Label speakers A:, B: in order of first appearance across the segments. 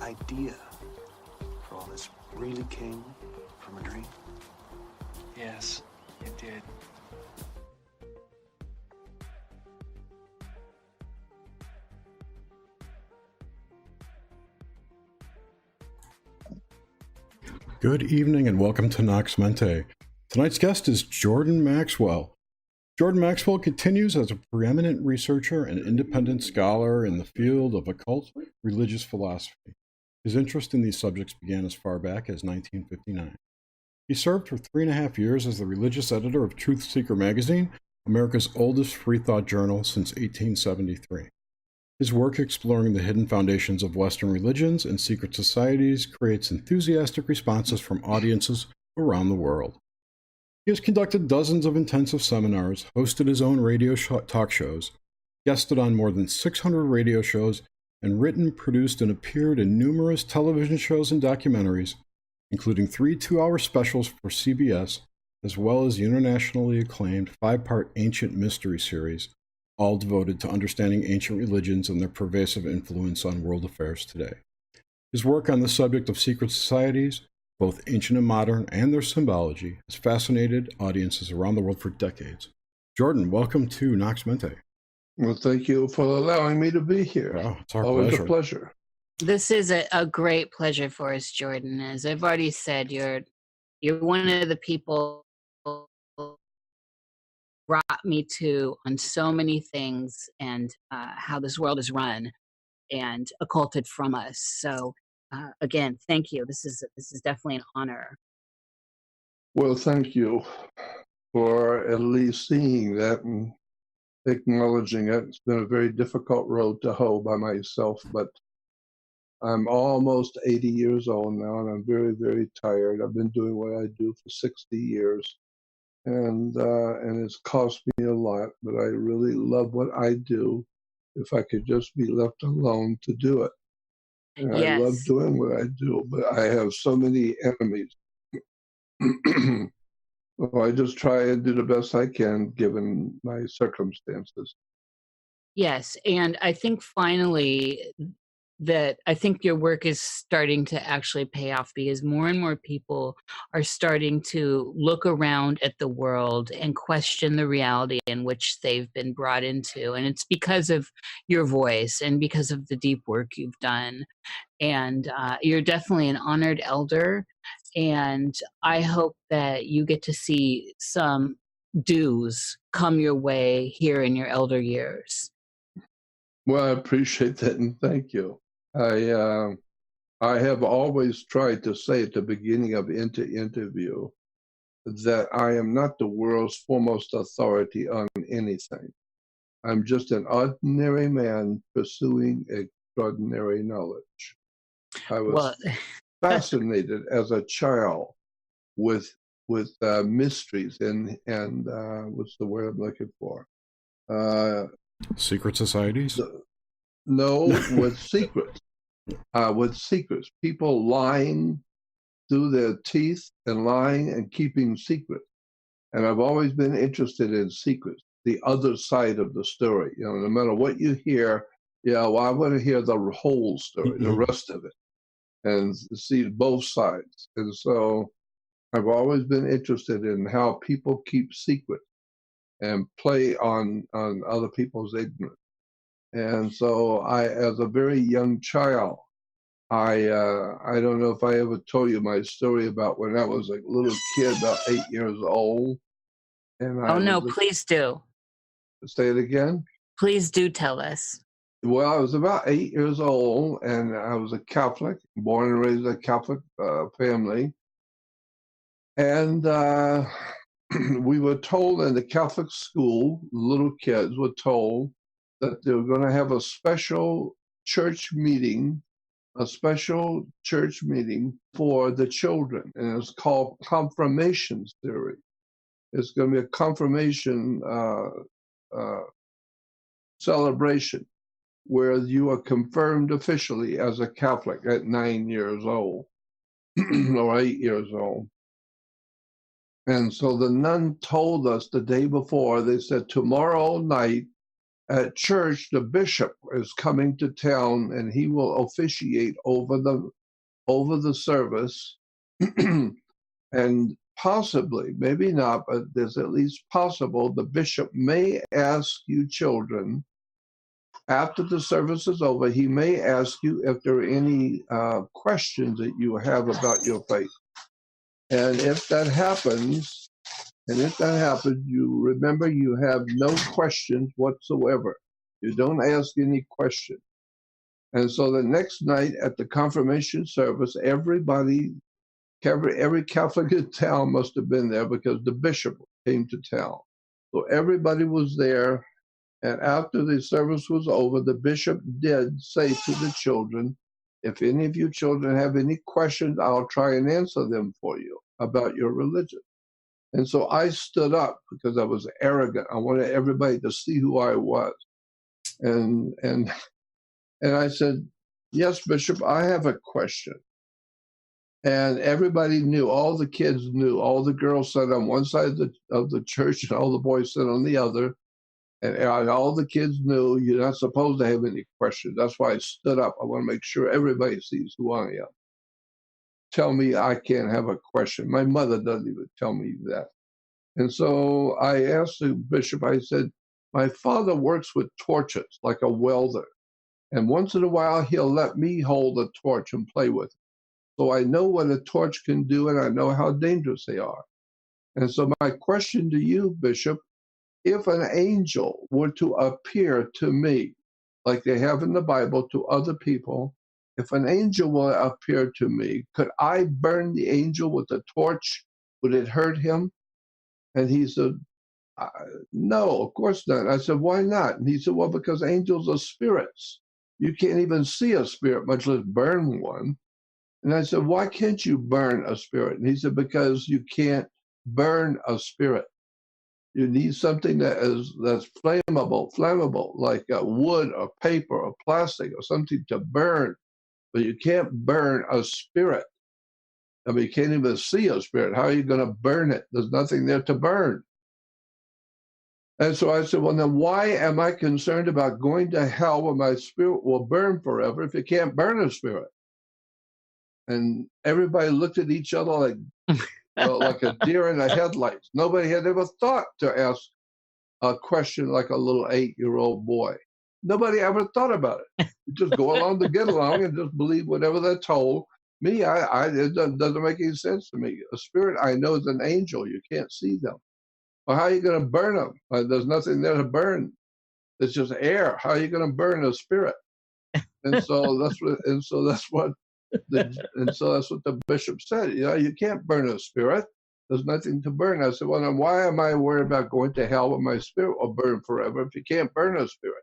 A: idea for all this really came from a dream?
B: Yes, it did.
C: Good evening and welcome to Nox Mente. Tonight's guest is Jordan Maxwell. Jordan Maxwell continues as a preeminent researcher and independent scholar in the field of occult religious philosophy. His interest in these subjects began as far back as 1959. He served for 3.5 years as the religious editor of Truth Seeker magazine, America's oldest free thought journal since 1873. His work exploring the hidden foundations of Western religions and secret societies creates enthusiastic responses from audiences around the world. He has conducted dozens of intensive seminars, hosted his own radio talk shows, guested on more than 600 radio shows, and written, produced, and appeared in numerous television shows and documentaries, including 3 2-hour specials for CBS, as well as the internationally acclaimed 5-part Ancient Mystery series, all devoted to understanding ancient religions and their pervasive influence on world affairs today. His work on the subject of secret societies, both ancient and modern, and their symbology, has fascinated audiences around the world for decades. Jordan, welcome to Nox Mente.
D: Well, thank you for allowing me to be here.
C: Oh, it's our
D: Always
C: pleasure.
D: a pleasure.
E: This is a great pleasure for us, Jordan. As I've already said, you're one of the people brought me to on so many things and how this world is run and occulted from us. So again, thank you. This is definitely an honor.
D: Well, thank you for at least seeing that and acknowledging it. It's been a very difficult road to hoe by myself, but I'm almost 80 years old now, and I'm very, very tired. I've been doing what I do for 60 years. And it's cost me a lot, but I really love what I do if I could just be left alone to do it. And
E: Yes.
D: I love doing what I do, but I have so many enemies. So I just try and do the best I can given my circumstances.
E: Yes, and I think finally that I think your work is starting to actually pay off because more and more people are starting to look around at the world and question the reality in which they've been brought into. And it's because of your voice and because of the deep work you've done. And you're definitely an honored elder. And I hope that you get to see some dues come your way here in your elder years.
D: Well, I appreciate that, and thank you. I have always tried to say at the beginning of interview that I am not the world's foremost authority on anything. I'm just an ordinary man pursuing extraordinary knowledge. I was fascinated as a child with mysteries and what's the word I'm looking for?
C: Secret societies?
D: No, with secrets. With secrets. People lying through their teeth and lying and keeping secrets. And I've always been interested in secrets, the other side of the story. You know, no matter what you hear, I want to hear the whole story, the rest of it, and see both sides. And so I've always been interested in how people keep secrets and play on other people's ignorance. And so as a very young child, I don't know if I ever told you my story about when I was a little kid, about 8 years old. And
E: Please do.
D: Say it again?
E: Please do tell us.
D: Well, I was about 8 years old, and I was a Catholic, born and raised in a Catholic family. And we were told in the Catholic school, little kids were told that they were going to have a special church meeting for the children. And it's called confirmation theory. It's going to be a confirmation celebration where you are confirmed officially as a Catholic at 9 years old or 8 years old. And so the nun told us the day before, they said, tomorrow night at church, the bishop is coming to town, and he will officiate over the service, and possibly, maybe not, but there's at least possible the bishop may ask you children after the service is over. He may ask you if there are any questions that you have about your faith, and if that happens. You remember you have no questions whatsoever. You don't ask any questions. And so the next night at the confirmation service, every Catholic in town must have been there because the bishop came to town. So everybody was there. And after the service was over, the bishop did say to the children, if any of you children have any questions, I'll try and answer them for you about your religion. And so I stood up because I was arrogant. I wanted everybody to see who I was. And I said, yes, Bishop, I have a question. And everybody knew, all the kids knew, all the girls sat on one side of the church and all the boys sat on the other. And all the kids knew you're not supposed to have any questions. That's why I stood up. I want to make sure everybody sees who I am. Tell me I can't have a question. My mother doesn't even tell me that. And so I asked the bishop, I said, my father works with torches like a welder. And once in a while, he'll let me hold a torch and play with it. So I know what a torch can do, and I know how dangerous they are. And so my question to you, Bishop, if an angel were to appear to me, like they have in the Bible to other people, if an angel will appear to me, could I burn the angel with a torch? Would it hurt him? And he said, no, of course not. I said, why not? And he said, well, because angels are spirits. You can't even see a spirit, much less burn one. And I said, why can't you burn a spirit? And he said, because you can't burn a spirit. You need something that's flammable, like wood or paper or plastic or something to burn. But you can't burn a spirit. I mean, you can't even see a spirit. How are you going to burn it? There's nothing there to burn. And so I said, well, then why am I concerned about going to hell where my spirit will burn forever if you can't burn a spirit? And everybody looked at each other like a deer in the headlights. Nobody had ever thought to ask a question like a little 8-year-old boy. Nobody ever thought about it. You just go along to get along and just believe whatever they're told. Me, it doesn't make any sense to me. A spirit I know is an angel. You can't see them. Well, how are you going to burn them? There's nothing there to burn. It's just air. How are you going to burn a spirit? And so that's what the bishop said. You know, you can't burn a spirit. There's nothing to burn. I said, well, then why am I worried about going to hell when my spirit will burn forever if you can't burn a spirit?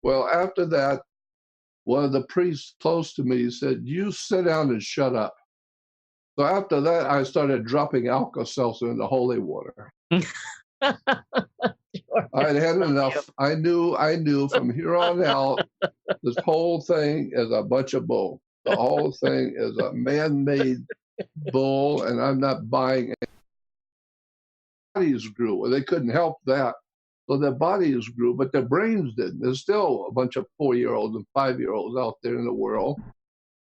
D: Well, after that, one of the priests close to me said, you sit down and shut up. So after that, I started dropping Alka-Seltzer into holy water. I'd had enough. I knew from here on out, this whole thing is a bunch of bull. The whole thing is a man-made bull, and I'm not buying it. Bodies grew. Well, they couldn't help that. So their bodies grew, but their brains didn't. There's still a bunch of 4-year-olds and 5-year-olds out there in the world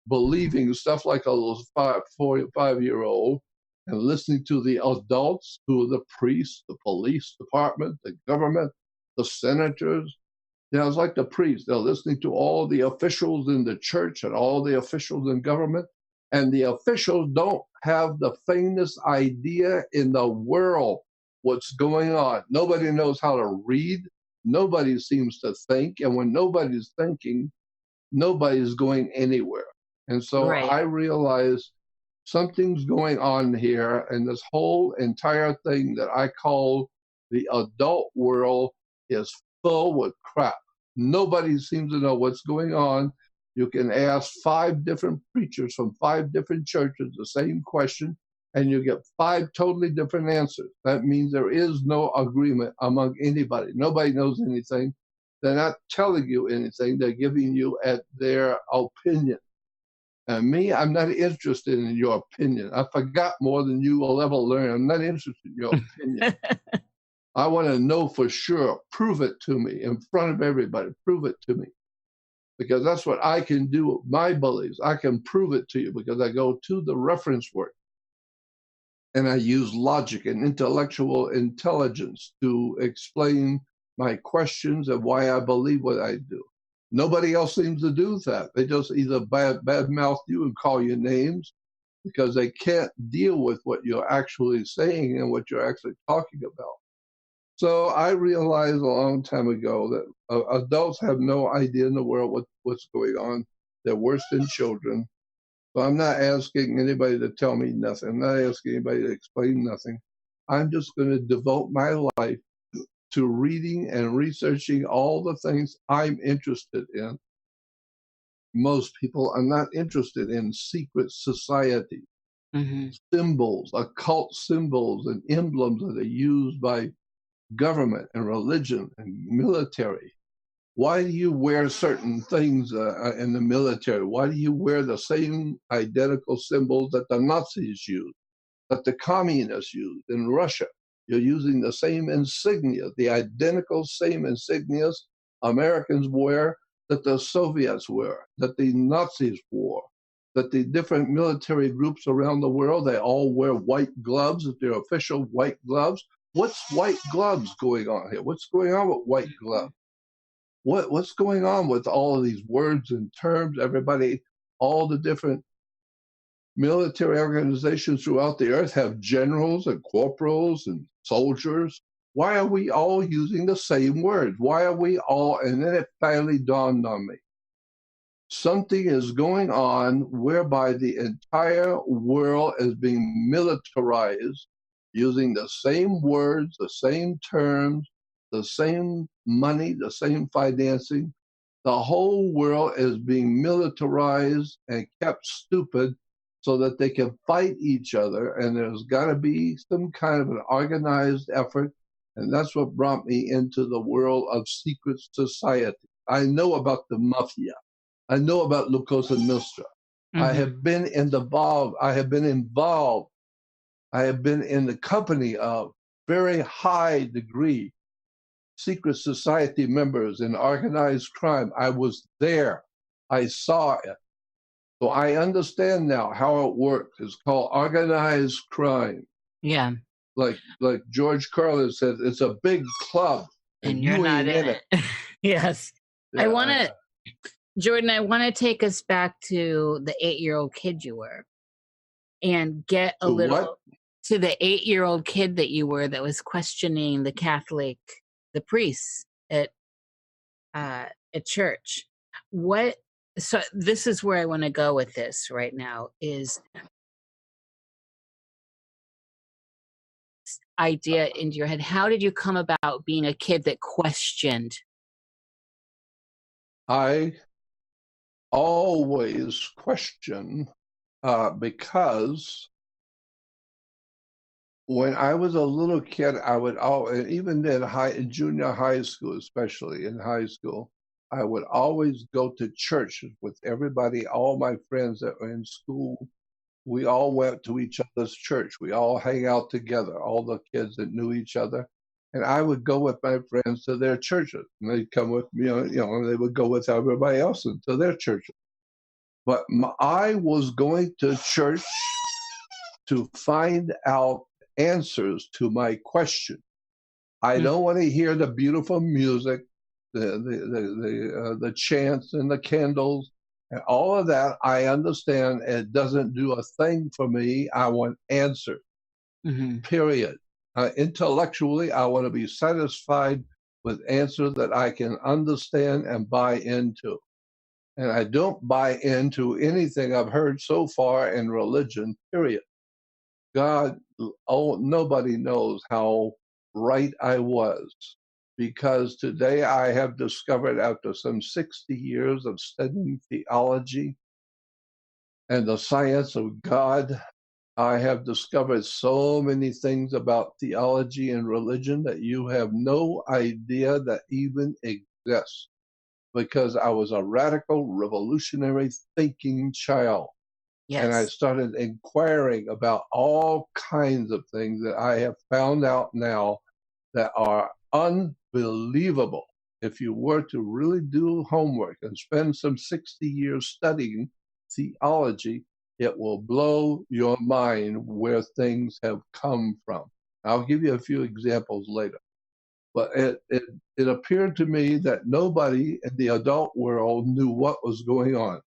D: believing stuff like a little 5-year-old and listening to the adults, who are the priests, the police department, the government, the senators. You know, it's like the priests. They're listening to all the officials in the church and all the officials in government. And the officials don't have the faintest idea in the world what's going on. Nobody knows how to read. Nobody seems to think. And when nobody's thinking, nobody's going anywhere. And so
E: Right.
D: I realized something's going on here, and this whole entire thing that I call the adult world is full with crap. Nobody seems to know what's going on. You can ask 5 different preachers from 5 different churches the same question, and you get 5 totally different answers. That means there is no agreement among anybody. Nobody knows anything. They're not telling you anything. They're giving you their opinion. And me, I'm not interested in your opinion. I forgot more than you will ever learn. I'm not interested in your opinion. I want to know for sure. Prove it to me in front of everybody. Prove it to me. Because that's what I can do with my beliefs. I can prove it to you because I go to the reference work and I use logic and intellectual intelligence to explain my questions and why I believe what I do. Nobody else seems to do that. They just either badmouth you and call you names because they can't deal with what you're actually saying and what you're actually talking about. So I realized a long time ago that adults have no idea in the world what's going on. They're worse than children. So I'm not asking anybody to tell me nothing. I'm not asking anybody to explain nothing. I'm just going to devote my life to reading and researching all the things I'm interested in. Most people are not interested in secret society, symbols, occult symbols, and emblems that are used by government and religion and military. Why do you wear certain things in the military? Why do you wear the same identical symbols that the Nazis used, that the communists used in Russia? You're using the same insignia, the identical same insignias Americans wear that the Soviets wear, that the Nazis wore, that the different military groups around the world, they all wear white gloves, their official white gloves. What's white gloves going on here? What's going on with white gloves? What's going on with all of these words and terms? Everybody, all the different military organizations throughout the earth have generals and corporals and soldiers. Why are we all using the same words? Why are we all, and then it finally dawned on me. Something is going on whereby the entire world is being militarized using the same words, the same terms, the same money, the same financing. The whole world is being militarized and kept stupid so that they can fight each other. And there's got to be some kind of an organized effort. And that's what brought me into the world of secret society. I know about the mafia. I know about La Cosa Nostra. I have been involved. I have been involved. I have been in the company of very high degree secret society members in organized crime. I was there. I saw it. So I understand now how it works. It's called organized crime.
E: Yeah.
D: Like George Carlin said, it's a big club.
E: And you're not in it. Yes. Yeah, Jordan, I want to take us back to the 8-year-old kid you were and get a little
D: what?
E: To the 8-year-old kid that you were that was questioning the priests at church. So this is where I want to go with this right now is idea into your head. How did you come about being a kid that questioned?
D: I always question because when I was a little kid, I would even in junior high school, especially in high school, I would always go to church with everybody, all my friends that were in school. We all went to each other's church. We all hang out together, all the kids that knew each other. And I would go with my friends to their churches. And they'd come with me, they would go with everybody else to their churches. But I was going to church to find out answers to my question. I don't want to hear the beautiful music, the chants and the candles, and all of that. I understand it doesn't do a thing for me. I want answers. Period. Intellectually, I want to be satisfied with answers that I can understand and buy into. And I don't buy into anything I've heard so far in religion, period. God, nobody knows how right I was, because today I have discovered, after some 60 years of studying theology and the science of God, I have discovered so many things about theology and religion that you have no idea that even exist, because I was a radical, revolutionary thinking child. Yes. And I started inquiring about all kinds of things that I have found out now that are unbelievable. If you were to really do homework and spend some 60 years studying theology, it will blow your mind where things have come from. I'll give you a few examples later. But it appeared to me that nobody in the adult world knew what was going on.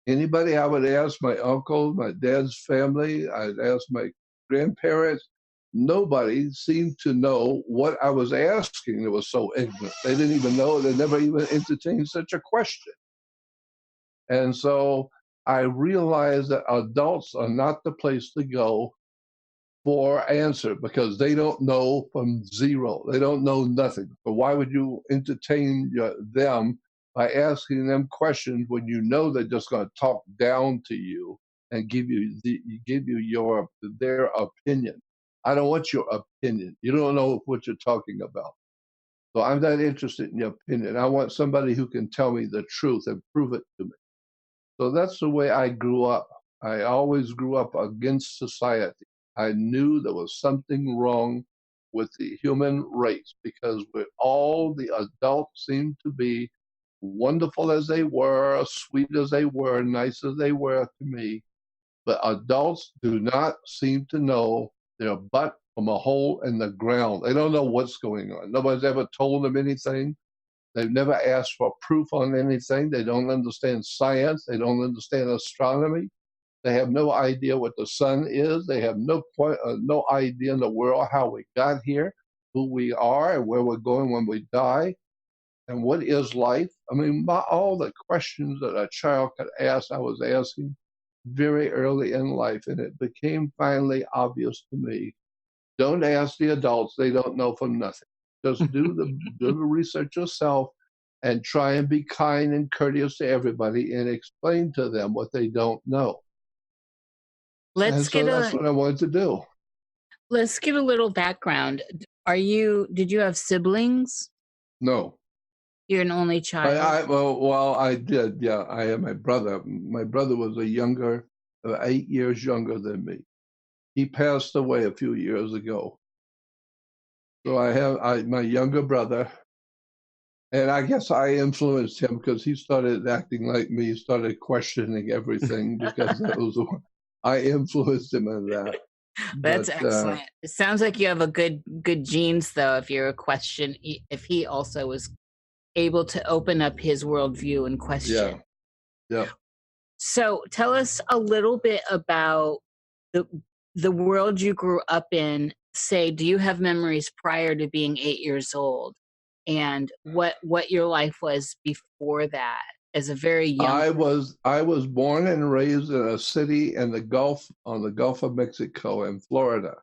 D: Anybody I would ask, my uncle, my dad's family, I'd ask my grandparents, nobody seemed to know what I was asking. It was so ignorant. They didn't even know, they never even entertained such a question. And so I realized that adults are not the place to go for answer because they don't know from zero. They don't know nothing. But why would you entertain them by asking them questions when you know they're just going to talk down to you and give you their opinion? I don't want your opinion. You don't know what you're talking about. So I'm not interested in your opinion. I want somebody who can tell me the truth and prove it to me. So that's the way I grew up. I always grew up against society. I knew there was something wrong with the human race because with all the adults seemed to be wonderful as they were, sweet as they were, nice as they were to me, but adults do not seem to know their butt from a hole in the ground. They don't know what's going on. Nobody's ever told them anything. They've never asked for proof on anything. They don't understand science. They don't understand astronomy. They have no idea what the sun is. They have no idea in the world how we got here, who we are, and where we're going when we die, and what is life. I mean, all the questions that a child could ask, I was asking very early in life, and it became finally obvious to me. Don't ask the adults. They don't know from nothing. Just do the research yourself and try and be kind and courteous to everybody and explain to them what they don't know. That's what I wanted to do.
E: Let's get a little background. Did you have siblings?
D: No.
E: You're an only child?
D: I did, yeah. I had my brother. My brother was 8 years younger than me. He passed away a few years ago. So I have my younger brother, and I guess I influenced him because he started acting like me. He started questioning everything because I influenced him in that.
E: That's excellent. It sounds like you have a good genes, though. If you're if he also was able to open up his worldview and question.
D: Yeah.
E: So tell us a little bit about the world you grew up in. Say, do you have memories prior to being 8 years old, and what your life was before that as a very young?
D: I was born and raised in a city in the Gulf of Mexico in Florida,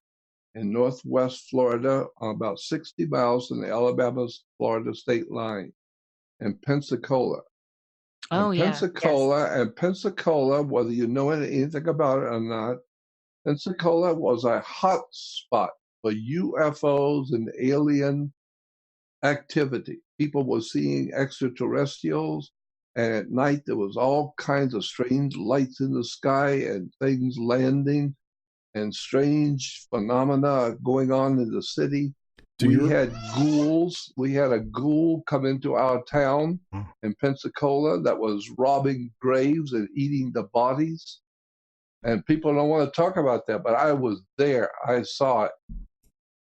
D: in Northwest Florida, about 60 miles from the Alabama-Florida state line, in Pensacola.
E: Oh, yeah.
D: Pensacola, whether you know anything about it or not, Pensacola was a hot spot for UFOs and alien activity. People were seeing extraterrestrials, and at night there was all kinds of strange lights in the sky and things landing and strange phenomena going on in the city. We had ghouls. We had a ghoul come into our town in Pensacola that was robbing graves and eating the bodies. And people don't want to talk about that, but I was there. I saw it.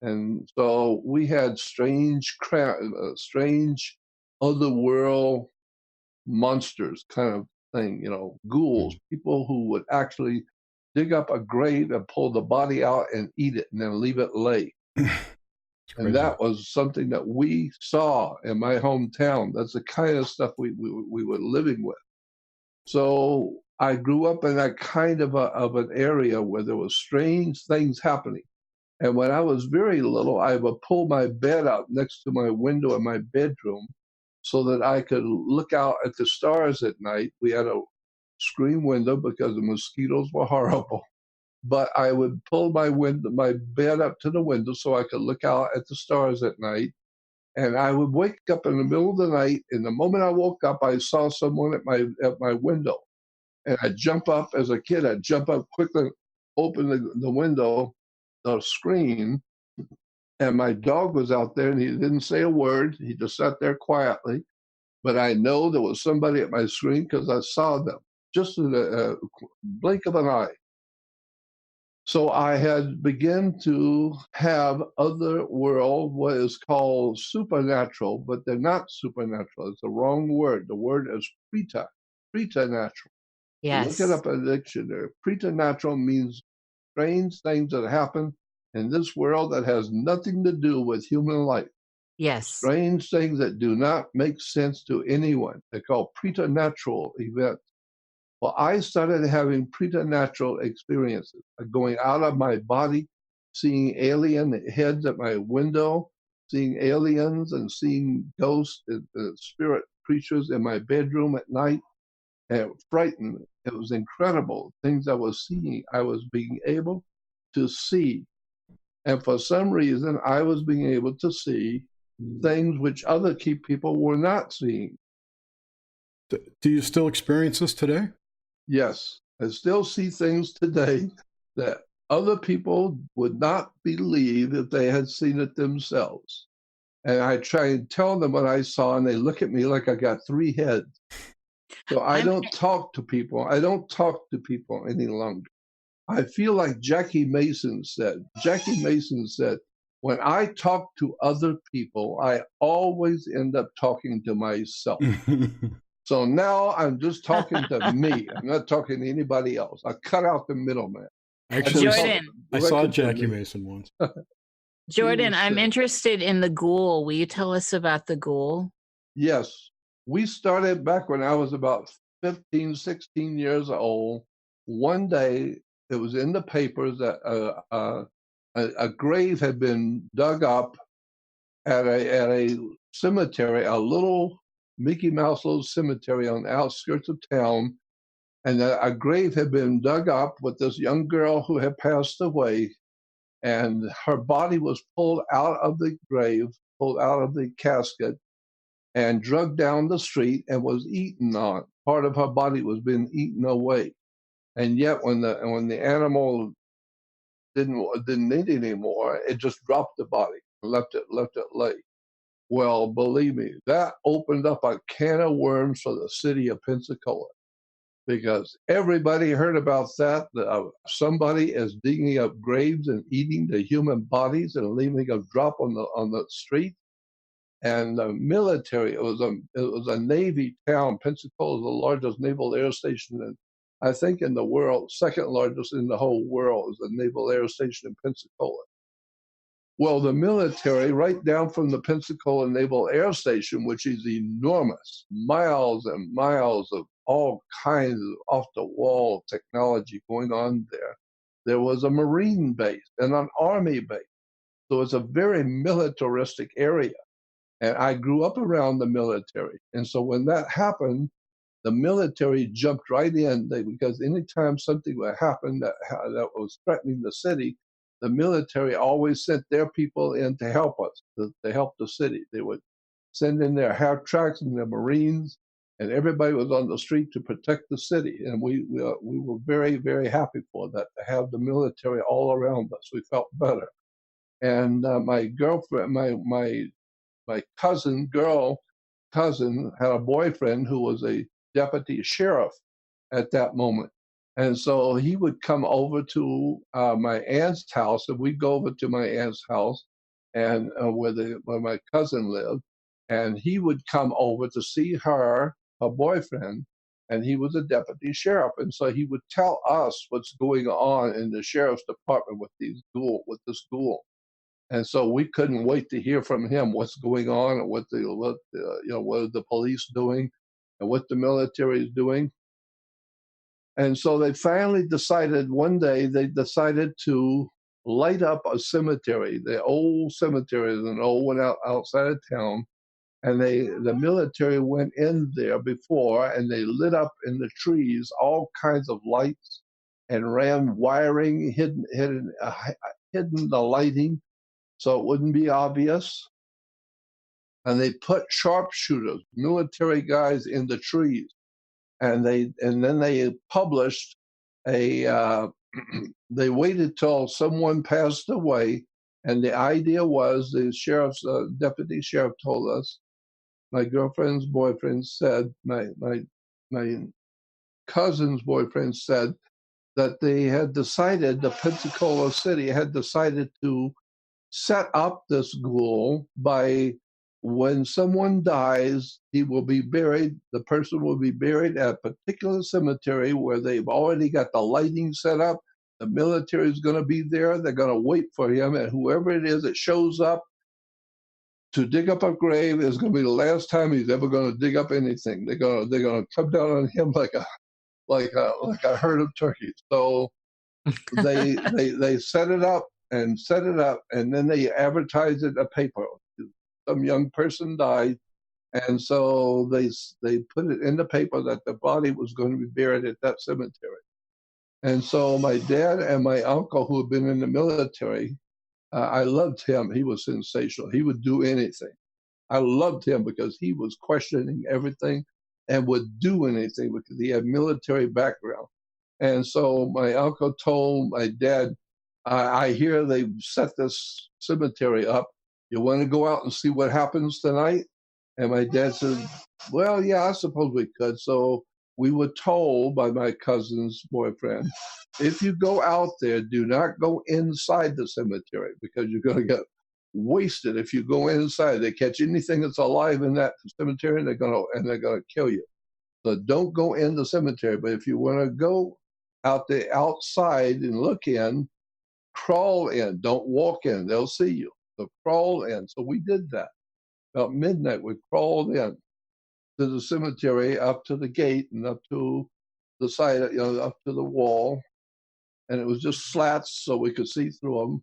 D: And so we had strange otherworld monsters kind of thing, ghouls, people who would actually dig up a grave and pull the body out and eat it and then leave it lay. And that was something that we saw in my hometown. That's the kind of stuff we were living with. So I grew up in that kind of an area where there was strange things happening. And when I was very little, I would pull my bed out next to my window in my bedroom so that I could look out at the stars at night. We had a screen window because the mosquitoes were horrible. But I would pull my bed up to the window so I could look out at the stars at night. And I would wake up in the middle of the night. And the moment I woke up, I saw someone at my window. And I'd jump up as a kid. I'd jump up quickly, open the window, the screen, And my dog was out there, and he didn't say a word. He just sat there quietly. But I know there was somebody at my screen because I saw them just in a blink of an eye. So I had begun to have other world, what is called supernatural, but they're not supernatural. It's the wrong word. The word is preternatural. Look it
E: Yes.
D: up in the dictionary. Preternatural means strange things that happen in this world that has nothing to do with human life.
E: Yes.
D: Strange things that do not make sense to anyone. They're called preternatural events. Well, I started having preternatural experiences, going out of my body, seeing alien heads at my window, seeing aliens and seeing ghosts and spirit creatures in my bedroom at night. And it frightened me. It was incredible. Things I was seeing, I was being able to see. And for some reason, I was being able to see things which other people were not seeing.
C: Do you still experience this today?
D: Yes, I still see things today that other people would not believe if they had seen it themselves. And I try and tell them what I saw, and they look at me like I got three heads. So I don't talk to people. I don't talk to people any longer. I feel like Jackie Mason said. Jackie Mason said, when I talk to other people, I always end up talking to myself. So now I'm just talking to me. I'm not talking to anybody else. I cut out the middleman.
C: Actually,
E: Jordan.
C: I saw Jackie Mason once.
E: Jordan, I'm interested in the ghoul. Will you tell us about the ghoul?
D: Yes. We started back when I was about 15, 16 years old. One day, it was in the papers that a grave had been dug up at a cemetery, a little Mickey Mouse little cemetery on the outskirts of town. And a grave had been dug up with this young girl who had passed away. And her body was pulled out of the grave, pulled out of the casket, and dragged down the street and was eaten on. Part of her body was being eaten away. And yet when the animal didn't need it anymore, it just dropped the body, left it lay. Well, believe me, that opened up a can of worms for the city of Pensacola, because everybody heard about that. Somebody is digging up graves and eating the human bodies and leaving a drop on the street. And the military, it was a Navy town. Pensacola is the largest naval air station, and I think in the world, second largest in the whole world is the Naval Air Station in Pensacola. Well, the military, right down from the Pensacola Naval Air Station, which is enormous, miles and miles of all kinds of off-the-wall technology going on there. There was a Marine base and an Army base. So it's a very militaristic area. And I grew up around the military. And so when that happened, the military jumped right in, because anytime something would happen that was threatening the city, the military always sent their people in to help us, to help the city. They would send in their half-tracks and their Marines, and everybody was on the street to protect the city. And we were very, very happy for that, to have the military all around us. We felt better. And my girlfriend, my cousin had a boyfriend who was a deputy sheriff at that moment. And so he would come over to my aunt's house, and we'd go over to my aunt's house, and where my cousin lived, and he would come over to see her boyfriend, and he was a deputy sheriff. And so he would tell us what's going on in the sheriff's department with this ghoul. And so we couldn't wait to hear from him what's going on, and what are the police doing, and what the military is doing. And so they finally decided one day to light up a cemetery, the old cemetery, an old one outside of town. And the military went in there before, and they lit up in the trees all kinds of lights, and ran wiring, hidden the lighting, so it wouldn't be obvious. And they put sharpshooters, military guys, in the trees, and then they published they waited till someone passed away, And the idea was the sheriff's deputy sheriff told us, my girlfriend's boyfriend said, my cousin's boyfriend said that they had decided, the Pensacola City had decided to set up this ghoul by when someone dies, he will be buried, the person will be buried at a particular cemetery where they've already got the lighting set up. The military is going to be there. They're going to wait for him, and whoever it is that shows up to dig up a grave is going to be the last time he's ever going to dig up anything. They're going to come down on him like a herd of turkeys. So they set it up, and then they advertised it in a paper. Some young person died, and so they put it in the paper that the body was going to be buried at that cemetery. And so my dad and my uncle, who had been in the military, I loved him. He was sensational. He would do anything. I loved him because he was questioning everything and would do anything because he had military background. And so my uncle told my dad, I hear they've set this cemetery up. You want to go out and see what happens tonight? And my dad said, well, yeah, I suppose we could. So we were told by my cousin's boyfriend, if you go out there, do not go inside the cemetery because you're going to get wasted if you go inside. They catch anything that's alive in that cemetery, and they're going to kill you. So don't go in the cemetery. But if you want to go out the outside and look in, crawl in. Don't walk in. They'll see you. So crawl in. So we did that. About midnight, we crawled in to the cemetery, up to the gate and up to the side, up to the wall. And it was just slats so we could see through them.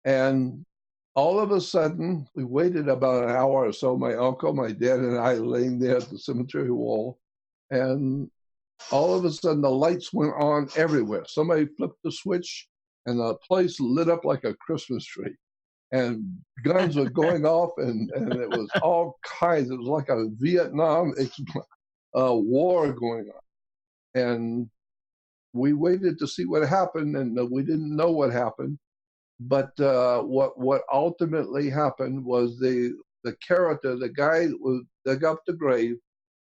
D: And all of a sudden, we waited about an hour or so, my uncle, my dad, and I laying there at the cemetery wall. And all of a sudden, the lights went on everywhere. Somebody flipped the switch, and the place lit up like a Christmas tree. And guns were going off, and it was all kinds. It was like a Vietnam war going on. And we waited to see what happened, and we didn't know what happened. But what ultimately happened was the character, the guy who dug up the grave,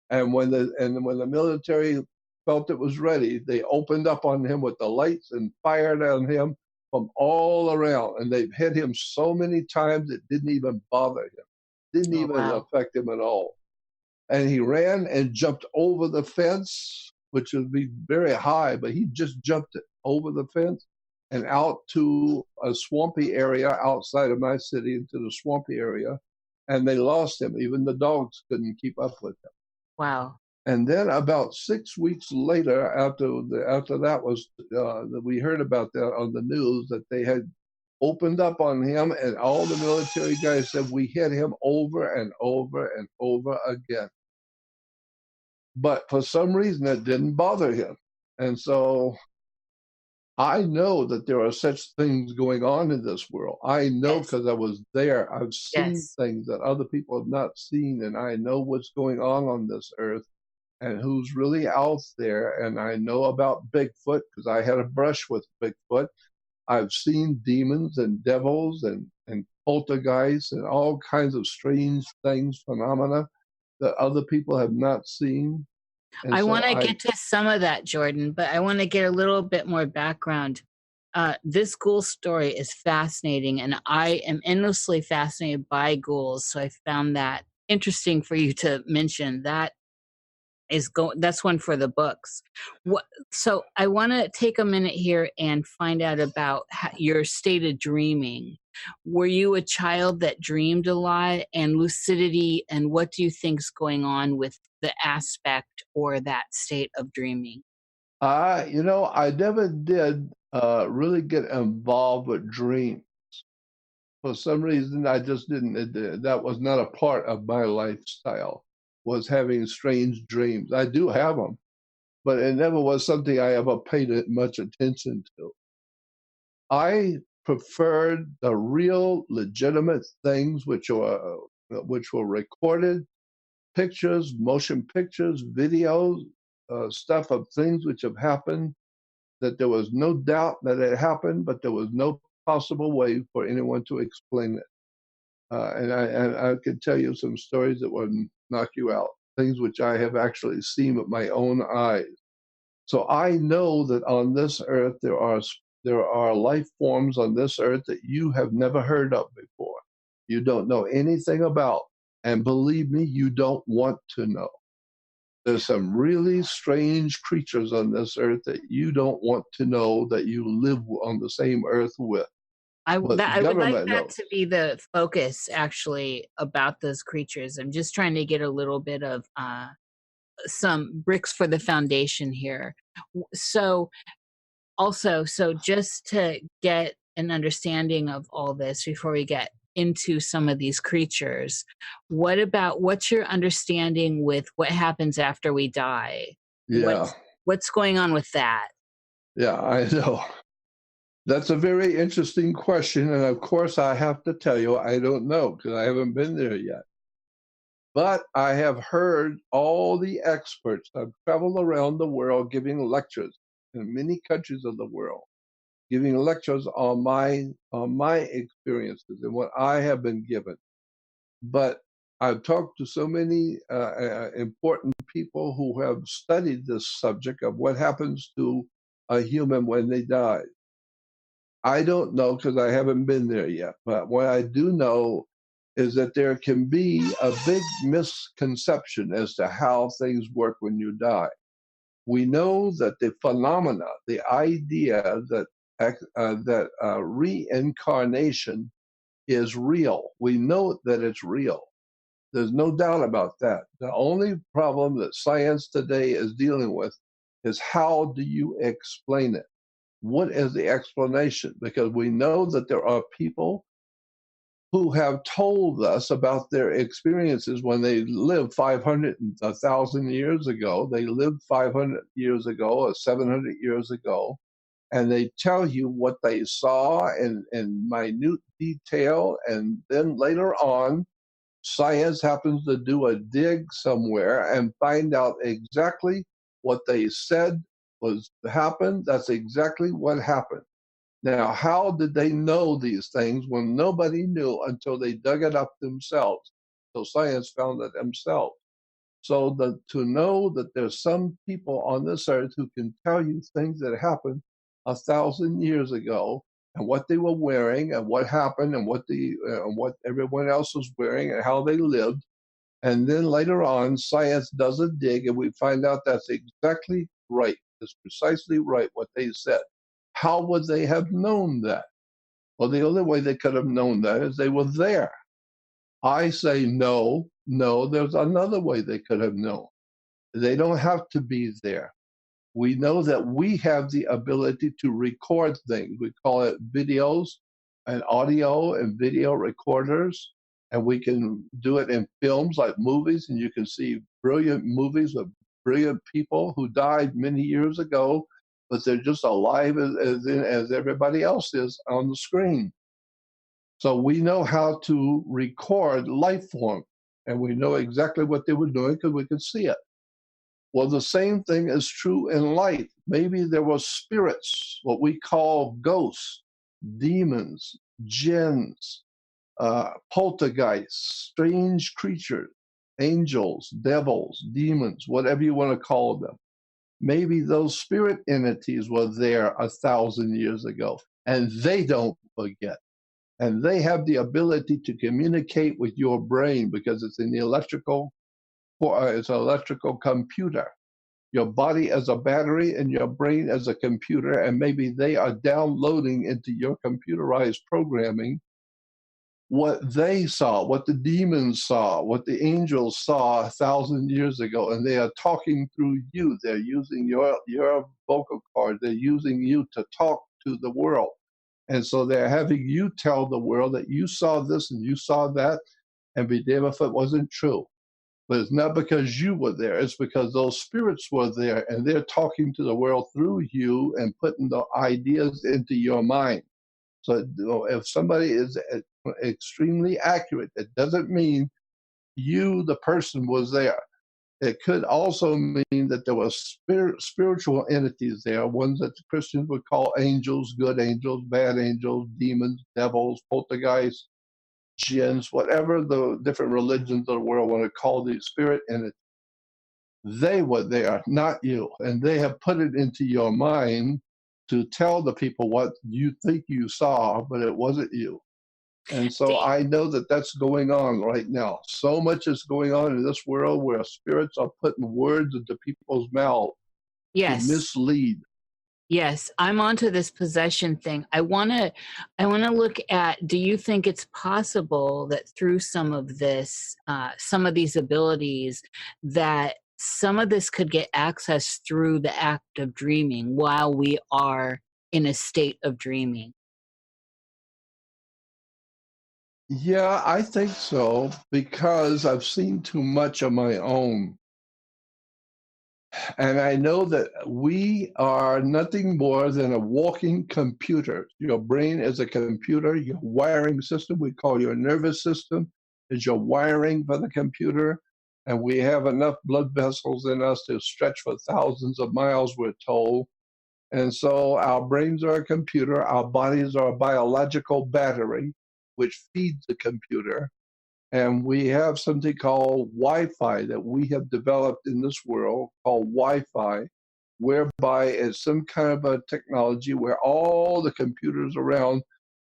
D: and when the military felt it was ready, they opened up on him with the lights and fired on him from all around. And they've hit him so many times it didn't even bother him, didn't even affect him at all. And he ran and jumped over the fence, which would be very high, but he just jumped over the fence and out to a swampy area outside of my city, into the swampy area, and they lost him. Even the dogs couldn't keep up with him.
E: Wow.
D: And then about 6 weeks later, after that was, we heard about that on the news, that they had opened up on him, and all the military guys said, we hit him over and over and over again. But for some reason, it didn't bother him. And so I know that there are such things going on in this world. I know because I was there. I've seen things that other people have not seen, and I know what's going on this earth and who's really out there. And I know about Bigfoot because I had a brush with Bigfoot. I've seen demons and devils and poltergeists and all kinds of strange things, phenomena that other people have not seen. And
E: I want to get to some of that, Jordan, but I want to get a little bit more background. This ghoul story is fascinating, and I am endlessly fascinated by ghouls, so I found that interesting for you to mention. That's one for the books. So I want to take a minute here and find out about your state of dreaming. Were you a child that dreamed a lot, and lucidity, and what do you think's going on with the aspect or that state of dreaming?
D: I never did really get involved with dreams. For some reason, I just didn't. That was not a part of my lifestyle, was having strange dreams. I do have them, but it never was something I ever paid much attention to. I preferred the real, legitimate things which were recorded, pictures, motion pictures, videos, stuff of things which have happened, that there was no doubt that it happened, but there was no possible way for anyone to explain it. And I could tell you some stories that would knock you out, things which I have actually seen with my own eyes. So I know that on this earth there are life forms on this earth that you have never heard of before. You don't know anything about, and believe me, you don't want to know. There's some really strange creatures on this earth that you don't want to know that you live on the same earth with.
E: I
D: But the
E: I would like
D: government
E: that
D: knows.
E: to be the focus actually about those creatures. I'm just trying to get a little bit of some bricks for the foundation here. So also, so just to get an understanding of all this before we get into some of these creatures, what's your understanding with what happens after we die?
D: Yeah,
E: What's going on with that?
D: yeah, I know. That's a very interesting question. And of course, I have to tell you, I don't know because I haven't been there yet. But I have heard all the experts. I've traveled around the world giving lectures in many countries of the world, giving lectures on my experiences and what I have been given. But I've talked to so many important people who have studied this subject of what happens to a human when they die. I don't know because I haven't been there yet. But what I do know is that there can be a big misconception as to how things work when you die. We know that the phenomena, the idea that reincarnation is real. We know that it's real. There's no doubt about that. The only problem that science today is dealing with is how do you explain it? What is the explanation? Because we know that there are people who have told us about their experiences when they lived 500, 1,000 years ago. They lived 500 years ago or 700 years ago, and they tell you what they saw in minute detail. And then later on, science happens to do a dig somewhere and find out exactly what they said was happened. That's exactly what happened. Now, how did they know these things when nobody knew until they dug it up themselves? So science found it themselves. So to know that there's some people on this earth who can tell you things that happened 1,000 years ago and what they were wearing and what happened and what everyone else was wearing and how they lived. And then later on, science does a dig and we find out that's exactly right. It's precisely right what they said. How would they have known that? Well, the only way they could have known that is they were there. I say no, there's another way they could have known. They don't have to be there. We know that we have the ability to record things. We call it videos and audio and video recorders. And we can do it in films like movies, and you can see brilliant movies of brilliant people who died many years ago, but they're just alive as everybody else is on the screen. So we know how to record life form, and we know exactly what they were doing because we could see it. Well, the same thing is true in life. Maybe there were spirits, what we call ghosts, demons, jinns, poltergeists, strange creatures, angels, devils, demons, whatever you want to call them. Maybe those spirit entities were there 1,000 years ago, and they don't forget. And they have the ability to communicate with your brain because it's an electrical computer. Your body as a battery and your brain as a computer, and maybe they are downloading into your computerized programming what they saw, what the demons saw, what the angels saw 1,000 years ago, and they are talking through you. They're using your vocal cord. They're using you to talk to the world. And so they're having you tell the world that you saw this and you saw that, and be damned if it wasn't true. But it's not because you were there. It's because those spirits were there, and they're talking to the world through you and putting the ideas into your mind. So if somebody is extremely accurate, it doesn't mean you, the person, was there. It could also mean that there were spiritual entities there, ones that the Christians would call angels, good angels, bad angels, demons, devils, poltergeists, jinns, whatever the different religions of the world want to call these spirit entities. They were there, not you. And they have put it into your mind to tell the people what you think you saw, but it wasn't you. And so I know that that's going on right now. So much is going on in this world where spirits are putting words into people's mouths to
E: Yes.
D: mislead.
E: Yes, I'm onto this possession thing. I want to look at, do you think it's possible that through some of this, some of these abilities, that some of this could get access through the act of dreaming while we are in a state of dreaming?
D: Yeah, I think so, because I've seen too much of my own. And I know that we are nothing more than a walking computer. Your brain is a computer, your wiring system, we call your nervous system, is your wiring for the computer. And we have enough blood vessels in us to stretch for thousands of miles, we're told. And so our brains are a computer, our bodies are a biological battery, which feeds the computer. And we have something called Wi-Fi that we have developed in this world called Wi-Fi, whereby it's some kind of a technology where all the computers around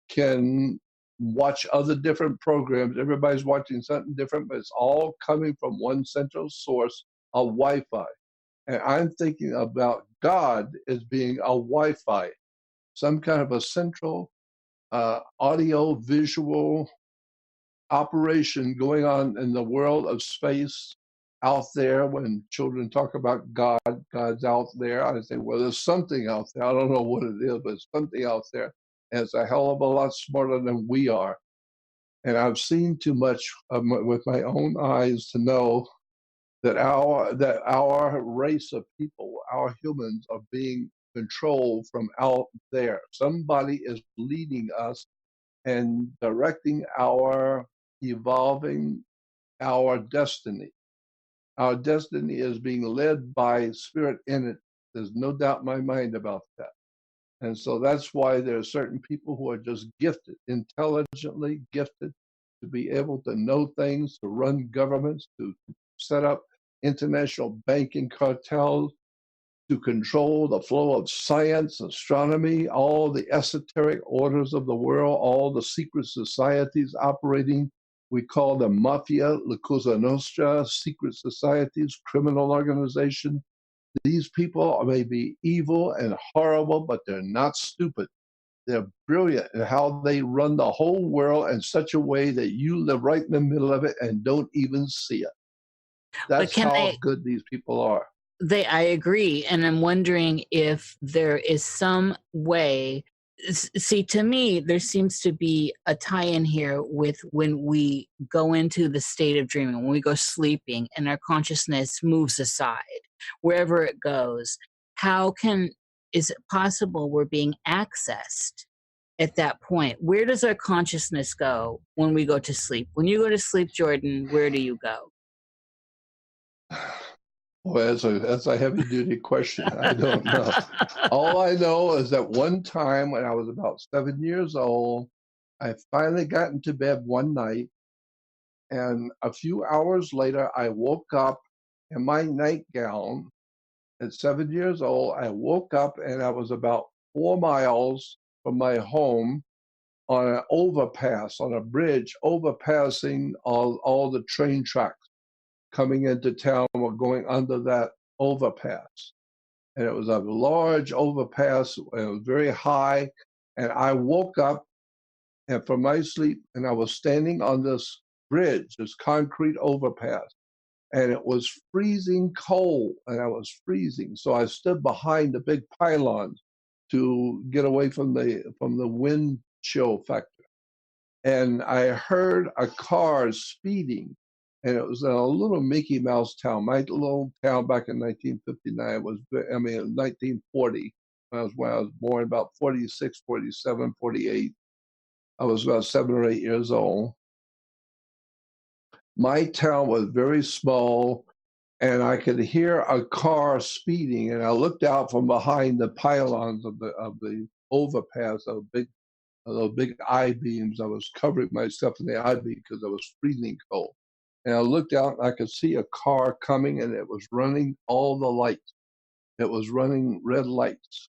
D: can watch other different programs. Everybody's watching something different, but it's all coming from one central source of Wi-Fi. And I'm thinking about God as being a Wi-Fi, some kind of a central audio visual operation going on in the world of space out there. When children talk about God, God's out there, I say, well, there's something out there. I don't know what it is, but it's something out there. And it's a hell of a lot smarter than we are. And I've seen too much with my own eyes to know that our race of people, our humans, are being controlled from out there. Somebody is leading us and directing our evolving our destiny. Our destiny is being led by spirit in it. There's no doubt in my mind about that. And so that's why there are certain people who are just gifted, intelligently gifted, to be able to know things, to run governments, to set up international banking cartels, to control the flow of science, astronomy, all the esoteric orders of the world, all the secret societies operating. We call them mafia, la cosa nostra, secret societies, criminal organization. These people may be evil and horrible, but they're not stupid. They're brilliant in how they run the whole world in such a way that you live right in the middle of it and don't even see it. That's how good these people are.
E: I agree. And I'm wondering if there is some way. See, to me, there seems to be a tie-in here with when we go into the state of dreaming, when we go sleeping and our consciousness moves aside, wherever it goes. Is it possible we're being accessed at that point? Where does our consciousness go when we go to sleep? When you go to sleep, Jordan, where do you go?
D: Well, that's a heavy-duty question. I don't know. All I know is that one time when I was about 7 years old, I finally got into bed one night, and a few hours later, I woke up in my nightgown. At 7 years old, I woke up and I was about 4 miles from my home on an overpass, on a bridge, overpassing all the train tracks coming into town or going under that overpass. And it was a large overpass, and it was very high. And I woke up and from my sleep, and I was standing on this bridge, this concrete overpass, and it was freezing cold, and I was freezing. So I stood behind the big pylons to get away from the wind chill factor. And I heard a car speeding, and it was in a little Mickey Mouse town. My little town back in 1959 was, 1940, when I was born, about 46, 47, 48. I was about 7 or 8 years old. My town was very small. and I could hear a car speeding, and I looked out from behind the pylons of the overpass, those big I beams. I was covering myself in the I beam because I was freezing cold. And I looked out and I could see a car coming, and it was running all the lights. It was running red lights.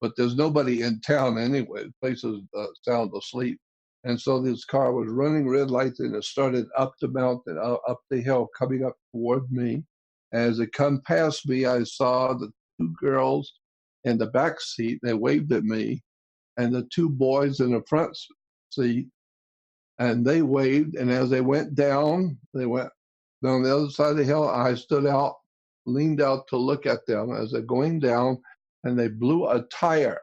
D: But there's nobody in town anyway. The place is sound asleep. And so this car was running red lights, and it started up the mountain, up the hill, coming up toward me. As it come past me, I saw the two girls in the back seat. They waved at me, and the two boys in the front seat, and they waved. And as they went down the other side of the hill. I stood out, leaned out to look at them as they're going down, and they blew a tire.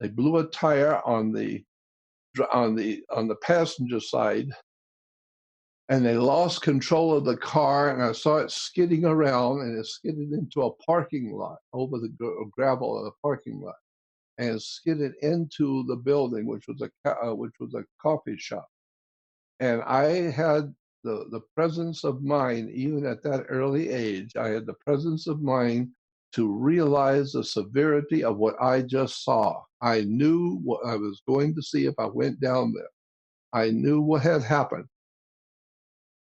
D: They blew a tire on the passenger side, and they lost control of the car. And I saw it skidding around, and it skidded into a parking lot over the gravel of the parking lot, and it skidded into the building, which was a coffee shop. And I had the presence of mind, even at that early age. I had the presence of mind to realize the severity of what I just saw. I knew what I was going to see if I went down there. I knew what had happened.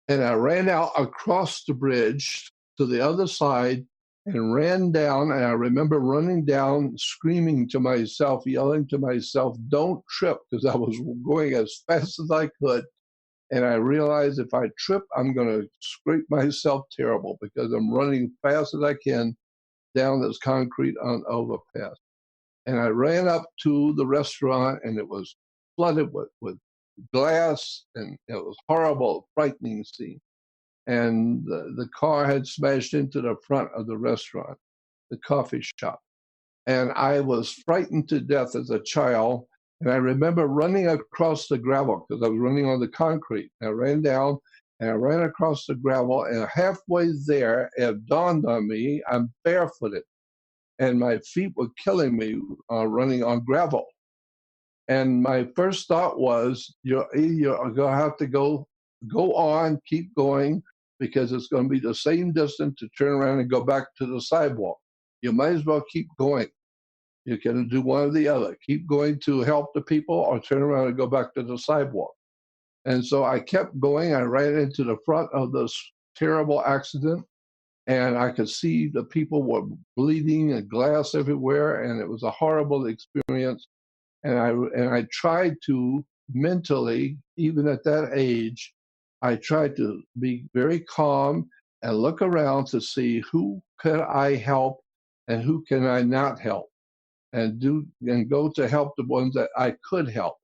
D: And I ran out across the bridge to the other side and ran down. And I remember running down, screaming to myself, yelling to myself, "Don't trip," because I was going as fast as I could. And I realized if I trip, I'm going to scrape myself terrible because I'm running fast as I can down this concrete overpass. And I ran up to the restaurant, and it was flooded with glass, and it was horrible, frightening scene. And the car had smashed into the front of the restaurant, the coffee shop. And I was frightened to death as a child. And I remember running across the gravel because I was running on the concrete. I ran down and I ran across the gravel, and halfway there, it dawned on me I'm barefooted, and my feet were killing me running on gravel. And my first thought was, you're going to have to go on, keep going, because it's going to be the same distance to turn around and go back to the sidewalk. You might as well keep going. You can do one or the other. Keep going to help the people, or turn around and go back to the sidewalk. And so I kept going. I ran into the front of this terrible accident, and I could see the people were bleeding and glass everywhere, and it was a horrible experience. And I tried to mentally, even at that age, I tried to be very calm and look around to see who could I help and who can I not help, and go to help the ones that I could help.